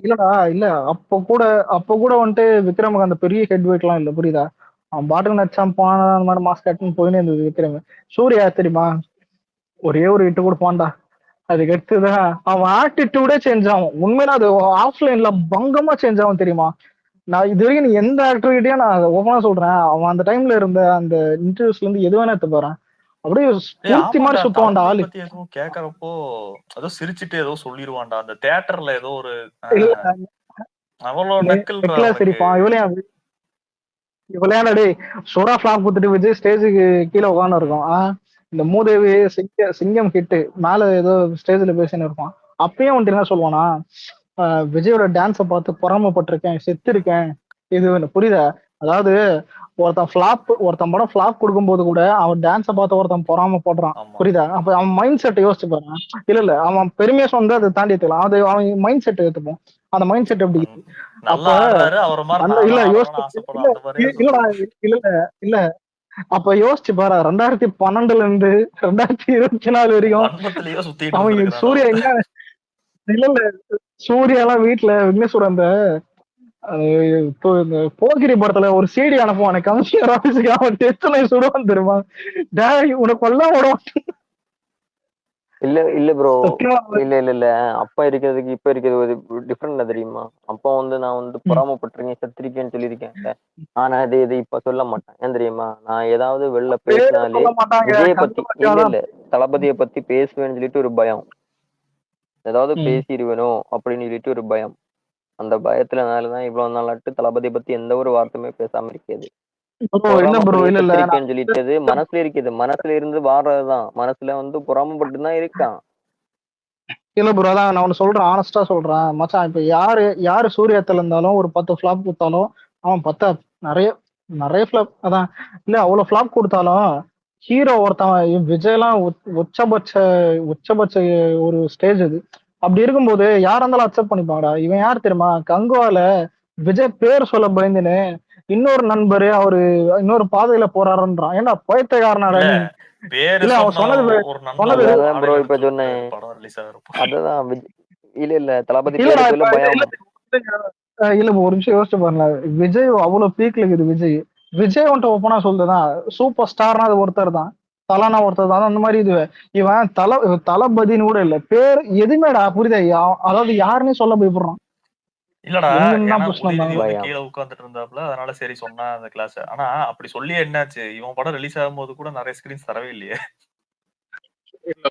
இல்லடா இல்ல, அப்ப கூட வந்துட்டு விக்ரமுக்கு அந்த பெரிய ஹெட் வெயிட் எல்லாம் இல்ல, புரியுதா? அவன் பாட்டுக்கு நடிச்சான் போன அந்த மாதிரி மாஸ்க் கட்டுன்னு போயின்னு இருந்தது விக்ரம். சூர்யா தெரியுமா, ஒரே ஒரு இட்டு கொடுப்பான்டா. அதுக்கு அடுத்துதான் அவன் ஆட்டிடியூடே சேஞ்ச் ஆகும். உண்மையில அது ஆஃப்லைன்ல பங்கமா சேஞ்ச் ஆகும் தெரியுமா? நான் இது வரைக்கும் நீ எந்த ஆக்டிவிட்டியா நான் ஓப்பனா சொல்றேன், அவன் அந்த டைம்ல இருந்த அந்த இன்டர்வியூஸ்ல இருந்து எது வேணா எடுத்து போறேன், அப்படியே ஸ்பூர்த்தி ஆமாண்டா, மாதிரி சுத்துவான்டா தளபதியை ஆளு. பத்தி ஏதோ கேக்குறப்போ ஏதோ சிரிச்சுட்டு ஏதோ சொல்லிருவான்டா அந்த தியேட்டர்ல. ஏதோ ஒரு இல்ல அவ்வளவு நக்கல்றா நெக்லஸ் அவனுக்கு. சிரிப்பான். இவளையாடா டேய், சோடா ஃபிளாப் குத்துட்டு விஜய் ஸ்டேஜுக்கு கீழே உட்காந்து இருக்கும். இந்த மூதேவி சிங்கம் கிட்டு மேல ஏதோ ஸ்டேஜ்ல பேசின்னு இருப்பான். அப்பயும் வந்துட்டு என்ன சொல்லுவானா, விஜயோட டான்ஸை பார்த்து பொறாமப்பட்டிருக்கேன், செத்து இருக்கேன். இது புரியுதா? அதாவது ஒருத்தன் படம் ஃபிளாப் கொடுக்கும்போது கூட அவன் டான்ஸை பார்த்து ஒருத்தன் பொறாமப்படுறான். ஆமா, புரியுதா? அப்ப அவன் மைண்ட் செட்டை யோசிச்சு பாருங்க. இல்ல அவன் பெருமையா சொன்னா அதை தாண்டி எடுத்துக்கலாம். அது அவன் மைண்ட் செட்டை எடுத்துப்போம். அந்த மைண்ட் செட் எப்படி? அப்ப நல்லா ஆடுறாரு அவரை மாதிரி அந்த இல்ல நானும் ஆடணும்னு யோசிச்சு ஆசைப்படுறேன் இல்ல அந்த மாதிரியே இல்லடா சொல்லிட்டு. இல்ல இல்ல அப்ப யோசிச்சு பாரு, 2012ல இருந்து 2024 வரைக்கும் வன்மத்திலேயே சுத்திட்டு அவங்க இருந்திருக்கிறான் சூர்யா ஒருத்தன். எங்க இல்ல சூர்யா எல்லாம் வீட்டுல விக்னேஸ்வரன் அந்த இந்த போகிரி படத்துல ஒரு சிடி அனுப்புவானே கமிஷனர் ஆபீஸுக்கு, அவன் டெஸ்ட்ல சுடுவான் தெரியுமா? டேய் உனக்கு கொல்லாம் விடுவான். இல்ல ப்ரோ. சத்தியமா இல்ல அப்ப இருக்கிறதுக்கு இப்ப இருக்கிறது ஒரு டிஃப்ரெண்ட் தெரியுமா? அப்ப நான் பொறாமப்பட்டிருக்கேன், செத்திருக்கேன்னு சொல்லியிருக்கேன்ல. ஆனா இது இப்ப சொல்ல மாட்டேன். ஏன் தெரியுமா? நான் ஏதாவது வெளில பேரே பேசினாலே சொல்ல மாட்டாங்க. விஜய பத்தி கண்டுபிடிச்சாதான். இல்ல தளபதியை பத்தி பேசுவேன்னு சொல்லிட்டு ஒரு பயம். ஏதாவது பேசிடுவேனோ அப்படின்னு சொல்லிட்டு ஒரு பயம். அந்த பயத்துலனாலதான் இவ்வளவு நாளாட்டு தளபதியை பத்தி எந்த ஒரு வார்த்தையுமே பேசாம இருக்கிறது. இல்ல ப்ரோ, இல்ல செத்திருக்கேன்னு சொல்லிட்டது மனசுல இருக்குது. மனசுல இருந்து வாடுறதுதான். மனசுல பொறாமப்பட்டு தான் இருக்கான். இல்ல ப்ரோ, அதான் நான் ஒண்ணு சொல்றேன், ஆனஸ்டா சொல்றேன் மச்சான். இப்ப யாரு சூர்யாத்துல இருந்தாலும் ஒரு 10 ஃபிளாப் கொடுத்தாலும் அவன் நிறைய நிறைய ஃபிளாப். அதான் இல்ல அவ்வளவு ஃபிளாப் கொடுத்தாலும் ஹீரோ ஒருத்தன் விஜய்லாம் உச்சபட்ச உச்சபட்ச ஒரு ஸ்டேஜ் அது. அப்படி இருக்கும்போது யாரா இருந்தாலும் அக்செப்ட் பண்ணிப்பாங்கடா. இவன் யார் தெரியுமா? கங்குவால விஜய் பேர் சொல்ல பயந்துன்னு இன்னொரு நண்பரு அவரு இன்னொரு பாதையில போறாருன்றான். ஏன்டா பைத்தியக்காரனாடா இல்ல நீ? பேரு இல்ல அவன் சொன்ன சொன்னது ஒரு சொன்னது நண்பர் அதான் ப்ரோ ஆடையில இப்ப அனுப்பிச்சு சொன்னேன். விட்டாரு படம் ரிலீஸ் ஆகிறப்போ. அததான் இல்ல தளபதி இல்லடா பேரை இப்ப சொல்ல பயம். இல்ல ஒரு நிமிஷம் யோசிச்சு பாருங்க. விஜய் அவ்வளவு பீக்ல இருக்குது விஜய். விஜய் வந்துட்டு ஓப்பனா சொல்றதுதான் சூப்பர் ஸ்டார்னா அது ஒருத்தர் தான். தலானா ஒருத்தர் தான் அந்த மாதிரி இது. இவன் தளபதினு கூட இல்ல பேர் எதுவுமேடா புரியுதா? அதாவது யாருன்னு சொல்ல பயப்படுறான். இல்லடா எங்கன்னு ஏன்னா தான் பிரச்சனை உதயநிதி இருந்தாங்க. வந்து பயம். கீழே உட்கார்ந்துட்டு இருந்தாப்புல, அதனால சரி சொன்னா அந்த கிளாஸ். ஆனா அப்படி சொல்லி என்னாச்சு? இவன் படம் ரிலீஸ் ஆகும்போது கூட நிறைய ஸ்கிரீன்ஸ் தரவே இல்லையே. இல்ல,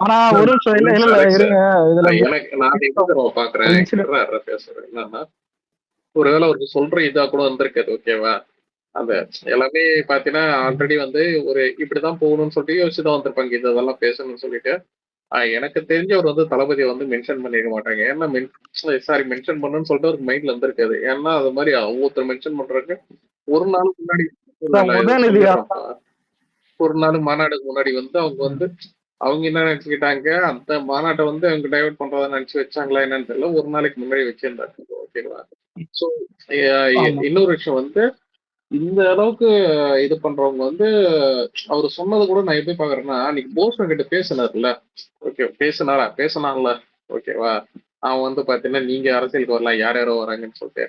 ஆனா ஒரு நிமிஷம் இல்ல இல்ல இல்ல correct sir. இருங்க. இதுல எனக்கு நான் எப்படி தெரியுமா பாக்குறேன், ஒரு incident. என்னன்னா ஒருவேளை ஒரு சொல்ற இதா கூட வந்திருக்காது, ஓகேவா? அந்த எல்லாமே பாத்தீங்கன்னா ஆல்ரெடி வந்து ஒரு இப்படிதான் போகணும்னு சொல்லிட்டு யோசிச்சுதான் வந்திருப்பாங்க, இதெல்லாம் பேசணும்னு சொல்லிட்டு. எனக்கு தெரிஞ்சவர் வந்து தளபதியை வந்து மென்ஷன் பண்ணிருக்க மாட்டாங்க. ஏன்னா சாரி மென்ஷன் பண்ணணும்னு சொல்லிட்டு ஒரு மைண்ட்ல இருந்திருக்காது. ஏன்னா அது மாதிரி ஒவ்வொருத்தர் மென்ஷன் பண்றதுக்கு ஒரு நாள் முன்னாடி உதயநிதி சொல்லிடுறப்பா. ஒரு நாள் மாநாடுக்கு முன்னாடி வந்து அவங்க வந்து அவங்க என்ன நினைச்சுக்கிட்டாங்க, அந்த மாநாட்டை வந்து அவங்க டைவர்ட் பண்றதா நினைச்சு வச்சாங்களா என்னன்னு தெரியல. ஒரு நாளைக்கு முன்னாடி வச்சிருந்தாங்க, ஓகேவா? சோ ஆமா. இன்னொரு விஷயம் வந்து இந்த அளவுக்கு இது பண்றவங்க வந்து அவர் சொன்னது கூட நான் எப்படி பாக்குறேன்னா, அன்னைக்கு போஸ்டன் கிட்ட பேசினார்ல, ஓகே பேசினான்ல, ஓகேவா? அவன் வந்து பாத்தீங்கன்னா நீங்க அரசியலுக்கு வரலாம், யார் யாரோ வராங்கன்னு சொல்லிட்டு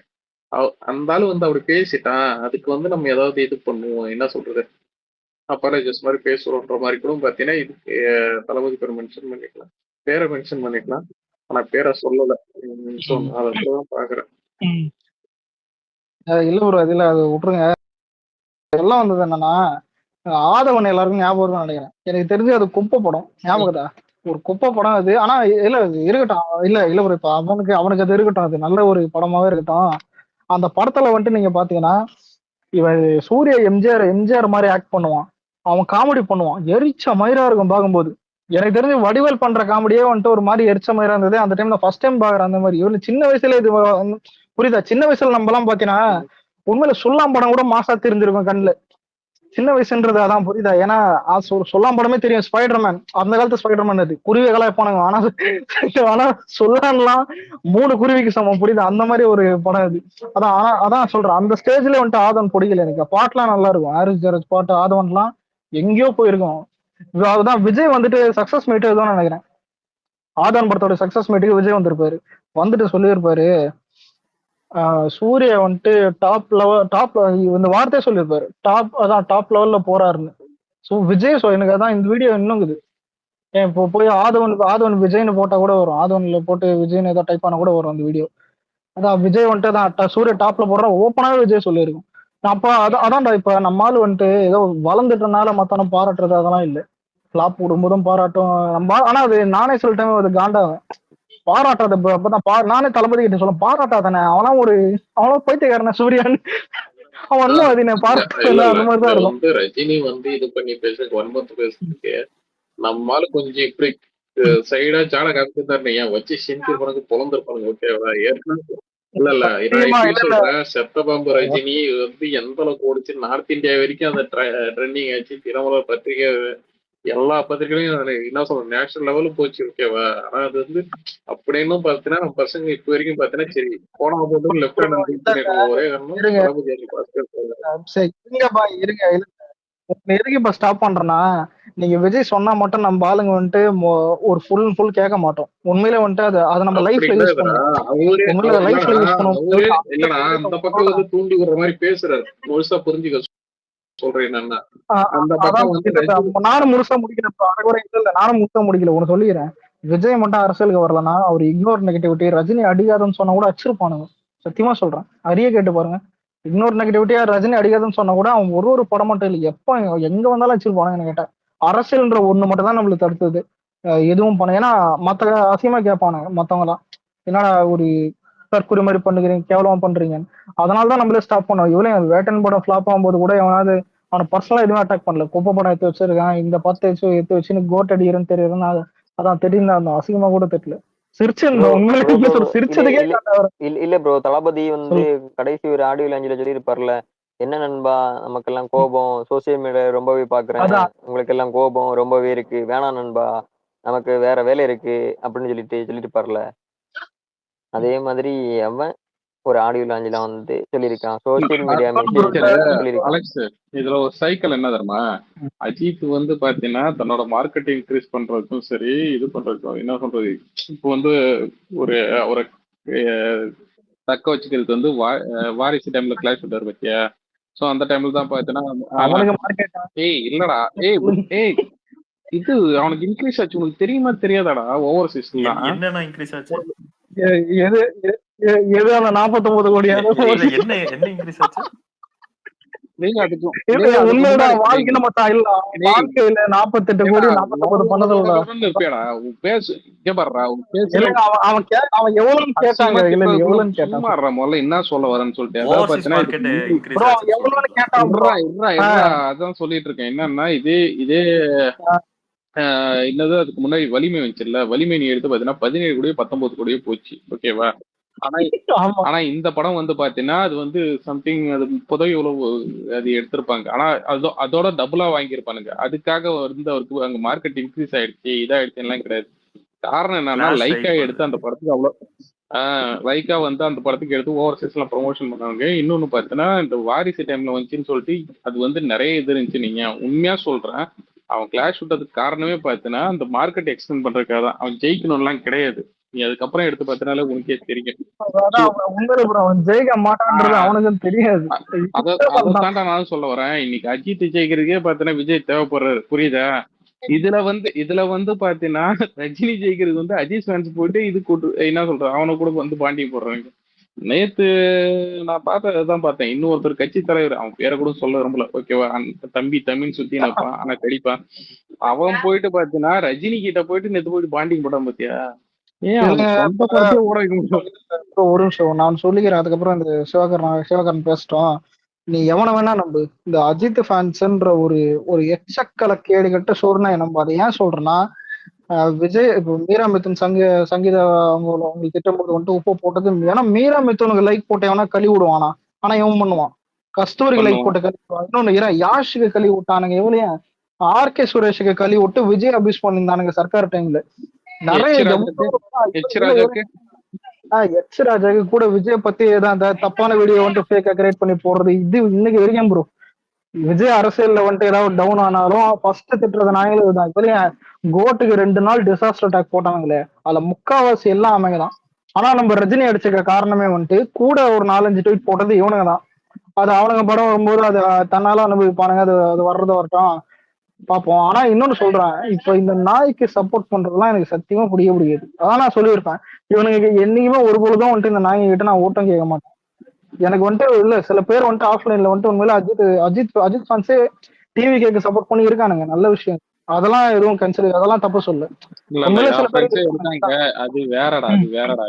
அந்த ஆளு வந்து அப்படி பேசிட்டான், அதுக்கு வந்து நம்ம ஏதாவது இது பண்ணுவோம், என்ன சொல்றது, அப்பாலஜிஸ் மாதிரி பேசுறோன்ற மாதிரி கூட பாத்தீங்கன்னா இதுக்கு தளபதி பேரை மென்ஷன் பண்ணிக்கலாம், பேரை மென்ஷன் பண்ணிக்கலாம். ஆனா பேரை சொல்லல. ஸோ நான் அதை தான் பாக்குறேன். இல்ல ப்ரோ இதுல அது விட்டுருங்க. எல்லாம் வந்தது என்னன்னா ஆதவன் எல்லாருக்கும் ஞாபகம் இருக்கும்னு நினைக்கிறேன். எனக்கு தெரிஞ்சு அது குப்பை படம் ஞாபகத்தா. ஒரு குப்பை படம் அது. ஆனா இல்ல அது இருக்கட்டும். இல்ல இல்ல ப்ரோ இப்ப அவனுக்கு அது இருக்கட்டும். அது நல்ல ஒரு படமாவே இருக்கட்டும். அந்த படத்துல வந்துட்டு நீங்க பாத்தீங்கன்னா இவன் சூரிய எம்ஜிஆர் மாதிரி ஆக்ட் பண்ணுவான். அவன் காமெடி பண்ணுவான். எரிச்ச மயிரா இருக்கும் பார்க்கும்போது. எனக்கு தெரிஞ்சு வடிவேல் பண்ற காமெடியே வந்துட்டு ஒரு மாதிரி எரிச்ச மயிரா இருந்தது. அந்த டைம் நான் ஃபர்ஸ்ட் டைம் பாக்குறேன் அந்த மாதிரி. இவனு சின்ன வயசுல இது புரியுதா? சின்ன வயசுல நம்ம எல்லாம் பாத்தீங்கன்னா உண்மையில சொல்லாம் படம் கூட மாசா தெரிஞ்சிருக்கும் கண்ணுல. சின்ன வயசுன்றது அதான் புரியுதா? ஏன்னா சொல்லாம் படமே தெரியும். ஸ்பைடர்மேன் அந்த காலத்து ஸ்பைடர்மேன் அது குருவிகளா இருப்பானுங்க. ஆனா சொல்லான்லாம் 3 குருவிக்கு சமம், புரியுதா? அந்த மாதிரி ஒரு படம் அது. அதான் சொல்றேன். அந்த ஸ்டேஜ்ல வந்துட்டு ஆதவன் பிடிக்கல எனக்கு. பாட்டுலாம் நல்லா இருக்கும். ஹாரிஸ் ஜெயராஜ் பாட்டு ஆதவன்லாம் எங்கேயோ போயிருக்கும். அதுதான் விஜய் வந்துட்டு சக்சஸ் மீட் தான் நினைக்கிறேன். ஆதவன் படத்தோட சக்சஸ் மீட்டுக்கு விஜய் வந்திருப்பாரு. வந்துட்டு சொல்லியிருப்பாரு சூர்யா வந்துட்டு டாப் இந்த வார்த்தையே சொல்லியிருப்பாரு. டாப் லெவல்ல போறாருன்னு. ஸோ விஜய் எனக்கு அதான் இந்த வீடியோ இன்னுங்குது. ஏன் இப்போ போய் ஆதவன் விஜய்னு போட்டா கூட வரும். ஆதவன்ல போட்டு விஜய்னு ஏதாவது டைப் பண்ணா கூட வரும் அந்த வீடியோ. அதான் விஜய் வந்துட்டு தான் சூர்யா டாப்ல போடுற ஓப்பனாவே விஜய் சொல்லியிருக்கும். நான் அப்ப அதான்டா இப்ப நம்ம ஆளு வந்துட்டு ஏதோ வளர்ந்துட்டனால மத்தவன பாராட்டுறது அதெல்லாம் இல்லை. ஃபிளாப் விடும்போதும் பாராட்டும் நம்ம. ஆனா அது நானே சொல்லிட்டேன் அது காண்டாவேன். பாராட்டாத அப்பதான் நானே தளபதி கிட்ட சொல்ல பாராட்டாதானே அவனா பைத்தியக்காரன சூர்யான்னு. அவன் இன்னும் அது நான் இல்ல பார்த்து இல்ல அந்த இந்த மாதிரிதான் இருக்கும். வந்து ரஜினி வந்து இது பண்ணி பேசுறதுக்கு வன்மத்து பேசுறதுக்கு நம்மளால கொஞ்சம் இப்படி சைடா ஜால காமிச்சிருந்தாரு, ஏன் வச்சு செஞ்சு உனக்கு பொழந்திருப்பாங்க, ஓகேவா? ஏற்கனவே இல்ல இல்ல நான் சத்தியமா இப்படி இல்ல இல்ல சொல்றேன், செத்த பாம்பு ரஜினி வந்து எந்த அளவுக்கு ஓடிச்சு, நார்த் இந்தியா வரைக்கும் அந்த ட்ரெண்டிங் ஆச்சு, தினமலர் பத்திரிகை எல்லா பத்திரிகையும் என்ன சொல்ற நேஷனல் லெவலுக்கு போச்சு, ஓகேவா? ஆனா அது வந்து அப்படின்னு பாத்தீங்கன்னா நம்ம பசங்க இப்ப வரைக்கும் பாத்தீங்கன்னா சரி போன போட்டு லெப்ட் ஹேண்ட் ரைட் பண்ணிடுறாங்க. ஒரே காரணம் இருங்க தளபதி பாஸ்கர். சரி இருங்கப்பா இருங்க. எதுக்கு இப்ப ஸ்டாப் பண்றேன்னா நீங்க விஜய் சொன்னா மட்டும் நம்ம ஆளுங்க வந்துட்டு ஒரு ஃபுல் கேட்க மாட்டோம். உண்மையிலே வந்துட்டு அதை நம்ம அப்படி லைஃப்ல யூஸ் கிடையாதுடா. பண்ணுவோம். அவரு உண்மையில அவர் லைஃப்ல இல்லடா யூஸ் அவரு பண்ணுவோம். இல்லடா அந்த பக்கம் வந்து தூண்டி விடுற மாதிரி பேசுறாரு. முழுசா புரிஞ்சுக்க சொல்றேன் என்னன்னா அந்த அதான் பக்கம் வந்து ரஜினி நானும் முழுசா முடிக்கிறேன். அதை கூட இல்ல நானும் முழுசா முடிக்கல. ஒண்ணு சொல்லிக்கிறேன். விஜய் மட்டும் அரசியலுக்கு வரலன்னா அவர் இக்னோர் நெகட்டிவிட்டி ரஜினி அடிக்காதுன்னு சொன்னா கூட அடிச்சிருப்பானுங்க. சத்தியமா சொல்றேன். அரிய கேட்டு பாருங்க. இக்னோர் நெகட்டிவிட்டியா ரஜினி அடிக்காதுன்னு சொன்னா கூட அவன் ஒரு படம் மட்டும் இல்லை எப்ப எங்க வந்தாலும் அடிச்சிருப்பானுங்க கேட்டேன். அரசியல்ன்ற ஒண்ணு மட்டும் தான் நம்மளுக்கு தடுத்தது. எதுவும் பண்ண ஏன்னா மத்த அசியமா கேட்பானுங்க மத்தவங்க எல்லாம். என்னடா ஒரு தற்கொலை மாதிரி பண்ணுகிறீங்க, கேவலமா பண்றீங்க. அதனாலதான் நம்மளே ஸ்டாப் பண்ணோம். இவ்வளவு வேட்டன் படம் ஃபிளாப் ஆகும்போது கூட எவனாவது அவனை பர்சனலா எதுவும் அட்டாக் பண்ணல. குப்பை படம் எடுத்து வச்சிருக்கான், இந்த 10 எடுத்து வச்சுன்னு கோட் அடிக்கிறேன்னு தெரியுதுன்னு அதான் தெரியுதா இருந்தோம். அசிங்கமா கூட தெரியல. ப்ரோ சிரிச்சிருந்தோம். ப்ரோ உண்மையிலே ப்ரோ சிரிச்சதுக்கே இல்ல ப்ரோ தளபதி வந்து சொல்லு. கடைசி ஒரு ஆடியோ லாஞ்சில சொல்லியிருப்பார்ல, என்ன நண்பா நமக்கெல்லாம் கோபம், சோசியல் மீடியா ரொம்பவே பாக்குறேன், அதான் உங்களுக்கு எல்லாம் கோபம் ரொம்பவே இருக்கு, வேணாம் நண்பா, நமக்கு வேற வேலை இருக்கு அப்படின்னு சொல்லிட்டு பாருல. அதே மாதிரி அவன் ஒரு ஆடியோ லாஞ்சில வந்து சொல்லியிருக்கான், சோசியல் மீடியா மெசேஜ் சொல்லியிருக்கான். அலெக்ஸ், இதுல ஒரு சைக்கிள் என்ன தெரியுமா? அஜித் வந்து பாத்தீங்கன்னா தன்னோட மார்க்கெட்டிங் இன்க்ரீஸ் பண்றதுக்கும் சரி, இது பண்றதுக்கும் என்ன சொல்றது, இப்போ வந்து ஒரு ஒரு தக்க வச்சுக்கிறது வந்து வாரிசு டைம்ல கிளாஸ் விட்டாரு பத்தியா? சோ அந்த டைம்ல தான் பாத்தீங்கன்னா ஏய் இல்லடா, ஏய் இது அவனுக்கு இன்க்ரீஸ் ஆச்சு, உனக்கு தெரியுமா தெரியாதாடா? ஓவர்சீஸ்லாம் என்னன்னா இன்க்ரீஸ் ஆச்சு? எது எது அந்த 49 கோடி என்ன இன்க்ரீஸ் ஆச்சு? உண்மையோட வாழ்க்கையில மட்டும் இல்ல, வாழ்க்கையில 48 கோடி 49 பண்ணதுல அவன் எவ்வளவுன்னு கேட்டாங்க. எவ்வளவுன்னு கேட்டான் முதல்ல என்ன சொல்ல வரேன்னு சொல்லிட்டு அதான் சொல்லிட்டு இருக்கேன். என்னன்னா இதே என்னது அதுக்கு முன்னாடி வலிமை வந்துச்சுல்ல, வலிமை நீ எடுத்து பாத்தீங்கன்னா 17 கோடியோ 19 கோடியோ போச்சு, ஓகேவா? ஆனா இந்த படம் வந்து பாத்தீங்கன்னா அது வந்து சம்திங் அது 30 எவ்வளவு அது எடுத்திருப்பாங்க. ஆனா அதோட டபுளா வாங்கியிருப்பானுங்க. அதுக்காக வந்து அவருக்கு அங்க மார்க்கெட் இன்க்ரீஸ் ஆயிடுச்சு, இதாயிடுச்சு எல்லாம் கிடையாது. காரணம் என்னன்னா லைக்கா எடுத்து அந்த படத்துக்கு அவ்வளவு லைக்கா வந்து அந்த படத்துக்கு எடுத்து ஓவர்சீஸ்ல ப்ரொமோஷன் பண்ணாங்க. இன்னொன்னு பாத்தீங்கன்னா இந்த வாரிசு டைம்ல வந்துச்சுன்னு சொல்லிட்டு அது வந்து நிறைய இது இருந்துச்சு. நீங்க உண்மையா சொல்றேன், அவன் கிளாஷ் விட்டதுக்கு காரணமே பார்த்தீங்கன்னா அந்த மார்க்கெட் எக்ஸ்டெண்ட் பண்றதுக்காக தான். அவன் ஜெயிக்கணும்லாம் கிடையாது. நீ அதுக்கப்புறம் எடுத்து பார்த்தனால உனக்கே தெரியும். ஜெயிக்க மாட்டான்றது அவனுக்கும் தெரியாது. அதான் நான் சொல்ல வரேன். இன்னைக்கு அஜித் ஜெயிக்கிறதுக்கே பார்த்தீங்கன்னா விஜய் தேவைப்படுறாரு, புரியுதா? இதுல வந்து பாத்தீங்கன்னா ரஜினி ஜெயிக்கிறது வந்து அஜித் ஃபேன்ஸ் போயிட்டு இது கூட்டு என்ன சொல்றான், அவனை கூட வந்து பாண்டி போடுறாங்க. நேத்து நான் பார்த்ததான் பார்த்தேன். இன்னொருத்தர் கட்சி தலைவர், அவன் பேரை கூட சொல்ல விரும்பல, ஓகேவா? தம்பி தமிழ் சுத்தி நிற்பான், ஆனா கடிப்பான். அவன் போயிட்டு பாத்தீங்கன்னா ரஜினி கிட்ட போயிட்டு நேத்து போயிட்டு பாண்டிங் போட்டான் பாத்தியா? ஒரு நிமிஷம் நான் சொல்லிக்கிறேன், அதுக்கப்புறம் இந்த சிவகரன் பேசிட்டோம். நீ எவனை வேணா நம்பு, இந்த அஜித் ஃபேன்ஸ்ன்ற ஒரு ஒரு எச்சக்கல கேடு கட்ட சோறுனா நம்ப. அதை ஏன் சொல்றேன்னா, விஜய் இப்போ மீரா மிதுன் சங்கீதா அவங்களுக்கு திட்டம்போது வந்துட்டு உப்பு போட்டது. ஏன்னா மீரா மிதுனுக்கு லைக் போட்டவனா கழி விடுவானா, ஆனா இவன் பண்ணுவான். கஸ்தூரிக்கு லைக் போட்ட கழி விடுவான். இன்னொன்னு யாஷுக்கு கழி விட்டானுங்க, எவ்வளவு ஆர்கே சுரேஷுக்கு கழி விட்டு விஜய் அபியூஸ் பண்ணியிருந்தானுங்க சர்க்கார் டைம்ல. நிறைய எச் ராஜாக்கு கூட விஜய் பத்தி ஏதாவது அந்த தப்பான வீடியோ வந்துட்டு ஃபேக்கா கிரியேட் பண்ணி போடுறது, இது இன்னைக்கு வரைக்கும் ப்ரோ. விஜய் அரசியல்ல வந்துட்டு ஏதாவது டவுன் ஆனாலும் ஃபர்ஸ்ட் திட்டுறது நாங்களே தான். இப்ப கோட்டுக்கு 2 நாள் டிசாஸ்டர் அட்டாக் போட்டாங்களே, அதுல முக்காவாசி எல்லாம் அவங்க தான். ஆனா நம்ம ரஜினி அடிச்சுக்க காரணமே வந்துட்டு கூட ஒரு 4-5 ட்வீட் போட்டது இவனுங்க தான். அது அவனுங்க படம் வரும்போது அது தன்னால அனுபவிப்பானுங்க. அது வர்றது வரட்டும் பார்ப்போம். ஆனா இன்னொன்னு சொல்றேன், இப்ப இந்த நாய்க்கு சப்போர்ட் பண்றதுலாம் எனக்கு சத்தியமா பிடிக்காது. அதான் நான் சொல்லியிருப்பேன், இவனுக்கு என்னைக்குமே ஒரு பொழுதும் வந்துட்டு இந்த நாய் கிட்ட நான் ஓட்டம் கேட்க மாட்டேன். எனக்கு வந்துட்டு இல்ல, சில பேர் வந்துட்டு ஆஃப்லைன்ல வந்துட்டு உண்மையில அஜித் ஃபேன்ஸே டிவி கேக்கு சப்போர்ட் பண்ணி இருக்கானுங்க, நல்ல விஷயம். அதெல்லாம் எதுவும் கன்சிடர், அதெல்லாம் தப்பு சொல்லு. உண்மையில சில பேர் அது வேறடா, அது வேறடா.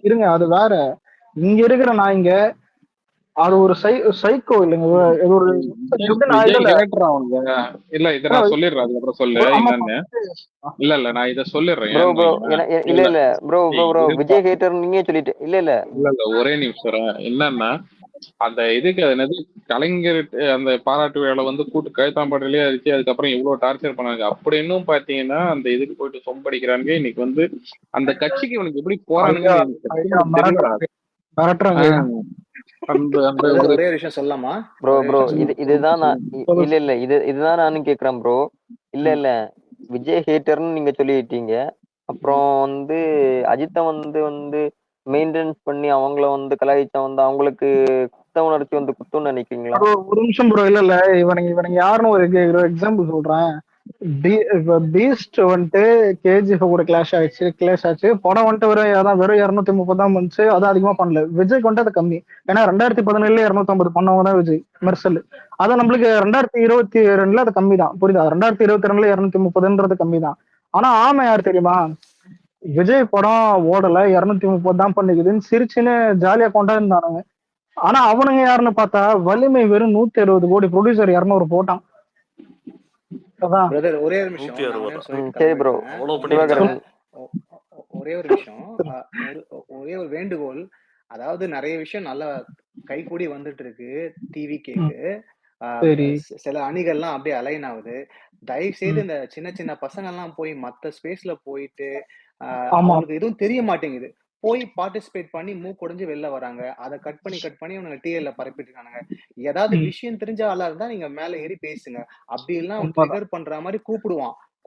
இருங்க, அது வேற. இங்க இருக்கிற நாய்ங்க அது ஒரு சைக்கோ இல்லைங்க, ஒரு இல்ல இத நான் சொல்லிடுறேன், அதுக்கப்புறம் சொல்லு என்னன்னு. இல்ல நான் இத சொல்லிடுறேன். இல்ல ப்ரோ விஜய் ஹேட்டர் நீங்க சொல்லிட்டு இல்ல ஒரே நிமிஷம். என்னன்னா அந்த இதுக்கு என்னது கலைஞர் அந்த பாராட்டு விழால வந்து கூட்டு கழுத்தாம்பாட்டிலே அடிச்சு அதுக்கப்புறம் இவ்வளவு டார்ச்சர் பண்ணாங்க. அப்படி இன்னும் பாத்தீங்கன்னா அந்த இதுக்கு போயிட்டு சொம்படிக்கிறாங்க. இன்னைக்கு வந்து அந்த கட்சிக்கு இவனுக்கு எப்படி போறானுங்க ஒரே விஷயம் சொல்லலாமா ப்ரோ? இதுதான் இதுதான் நானும் கேக்குறேன் ப்ரோ. இல்ல விஜய் ஹேட்டர்னு நீங்க சொல்லிட்டீங்க. அப்புறம் வந்து அஜித்தை வந்து மெயின்டெனன்ஸ் பண்ணி அவங்கள வந்து கலாய்ச்சா வந்து அவங்களுக்கு குத்த உணர்ச்சி வந்து குத்துன்னு நினைக்கிறீங்களா? ஒரு நிமிஷம் ப்ரோ. இல்ல இவனுங்க யாருன்னு ஒரு எக்ஸாம்பிள் சொல்றேன். பீஸ்ட் வந்துட்டு கேஜிஎஃப் கூட கிளாஷ் ஆச்சு. படம் வந்துட்டு வெறும் 230 தான் வந்துச்சு. அதான் அதிகமா பண்ணல. விஜய்க்கு வந்துட்டு அது கம்மி. ஏன்னா 2017 250 பண்ணவங்க தான் விஜய் மெர்சல். அதான் நம்மளுக்கு 2022 அது கம்மி தான், புரியுதா? 2022 230ன்றது கம்மி தான். ஆனா ஆமை யார் தெரியுமா? விஜய் படம் ஓடல, 230 தான் பண்ணிக்குதுன்னு சிரிச்சுன்னு ஜாலியா கொண்டாடுறானுங்க. ஆனா அவனுங்க யாருன்னு பார்த்தா வலிமை வெறும் 160 கோடி, ப்ரொடியூசர் 200 போட்டான். ஒரே ஒரு நிமிஷம், ஒரே ஒரு விஷயம், ஒரே ஒரு வேண்டுகோள். அதாவது நிறைய விஷயம் நல்லா கைகூடி வந்துட்டு இருக்கு டிவி கேக்கு. சரி சில அணிகள்லாம் அப்படியே அலைன் ஆகுது. தயவு செய்து இந்த சின்ன சின்ன பசங்க எல்லாம் போய் மத்த ஸ்பேஸ்ல போயிட்டு ஆமா அவங்களுக்கு எதுவும் தெரிய மாட்டேங்குது. போய் பார்ட்டிசிபேட் பண்ணி மூக்குடைஞ்சு வெளில வராங்க. அத கட் பண்ணி அவனுங்க டிஎல்ல பரப்பிட்டு இருக்கானுங்க. ஏதாவது விஷயம் தெரிஞ்ச ஆளா இருந்தா நீங்க மேல ஏறி பேசுங்க. அப்படி இல்லன்னா அவன் உண்மைதான். ட்ரிகர் பண்ற மாதிரி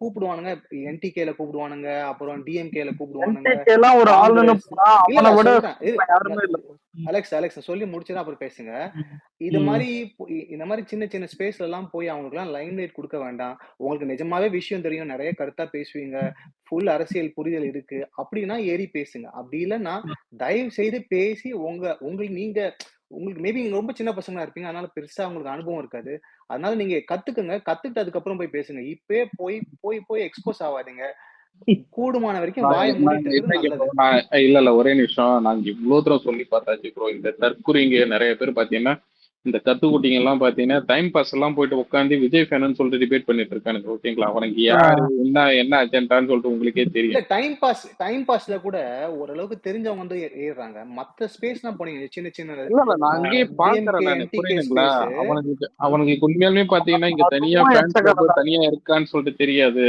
கூப்பிடுவானுங்க. என்டிகேல கூப்பிடுவானுங்க. அப்புறம் டிஎம்கேல கூப்பிடுவானுங்க. NTK எல்லாம் ஒரு ஆளுன்னு காங்கிரஸ் போனா இல்ல அவனை விட சொல்றேன். யாருமே இல்ல. அலெக்ஸ் சொல்லி முடிச்சுதான் அப்புறம் பேசுங்க. இது மாதிரி இந்த மாதிரி சின்ன சின்ன ஸ்பேஸ்ல எல்லாம் போய் அவங்களுக்குலாம் லைம் லைட் கொடுக்க வேண்டாம். உங்களுக்கு நிஜமாவே விஷயம் தெரியும், நிறைய கருத்தா பேசுவீங்க, ஃபுல் அரசியல் புரிதல் இருக்கு அப்படின்னா ஏறி பேசுங்க. அப்படி இல்லைன்னா தயவு செய்து பேசி உங்களுக்கு மேபி நீங்க ரொம்ப சின்ன பசங்களா இருப்பீங்க, அதனால பெருசா உங்களுக்கு அனுபவம் இருக்காது. அதனால நீங்க கத்துக்கிட்டு அதுக்கப்புறம் போய் பேசுங்க. இப்பயே போய் போய் போய் எக்ஸ்போஸ் ஆகாதீங்க. கூடுமான வரைக்கும் வாயை மூடிட்டு இருக்கிறது நல்லது. இல்ல ஒரே நிமிஷம். நாங்க இவ்வளவு தூரம் சொல்லி பார்த்தாச்சு ப்ரோ. இந்த தற்குறிங்க நிறைய பேர் பாத்தீங்கன்னா, இந்த கத்துக்குட்டிங்க எல்லாம் பாத்தீங்கன்னா டைம் பாஸ் எல்லாம் போயிட்டு உட்காந்து விஜய் ஃபேனு சொல்லிட்டு டிபேட் பண்ணிட்டு இருக்கானுங்க. ஓகேங்களா? அவனுக்கு யாரு என்ன அஜெண்டான்னு சொல்லிட்டு உங்களுக்கே இல்ல தெரியும். டைம் பாஸ்ல கூட ஓரளவுக்கு தெரிஞ்சவங்க வந்து ஏறுறாங்க. மத்த ஸ்பேஸ் எல்லாம் போனீங்க சின்ன சின்ன இல்ல நான் அங்கேயே பாக்குறேன் நானு. புரியுதுங்களா? அவனுக்கு உண்மையாலுமே பாத்தீங்கன்னா இங்க தனியா ஃபேன்ஸ் கிளப் தனியா இருக்கான்னு சொல்லிட்டு தெரியாது.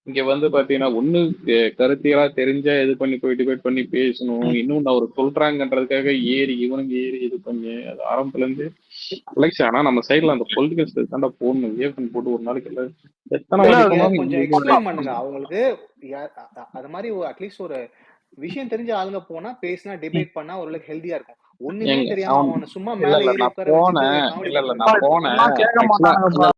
இங்க வந்து பாத்தீங்கன்னா ஒண்ணு கருத்தியலா தெரிஞ்சா இது பண்ணி போய் டிபேட் பண்ணி பேசணும். இன்னும் அவர் சொல்றாங்கன்றதுக்காக இவனுங்க ஏறி இது பண்ணி அது ஆரம்பத்துல இருந்து அலெக்ஸ். ஆனா நம்ம சைட்ல அந்த பொலிட்டிக்கல் ஸ்பேஸ் தாண்டா போடணும். ஏஃபன் போட்டு ஒரு நாளைக்கு எல்லாம் எத்தனை வாட்டி கொஞ்சம் எக்ஸ்பிளைன் பண்ணுங்க அவங்களுக்கு. அது மாதிரி அட்லீஸ்ட் ஒரு விஷயம் தெரிஞ்ச ஆளுங்க போனா பேசினா டிபேட் பண்ணா ஓரளவுக்கு ஹெல்தியா இருக்கும். ஒண்ணுமே தெரியாம அவன சும்மா மேல ஏறி உட்கார வச்சுட்டு நான் போனேன். கேட்க மாட்டாங்க.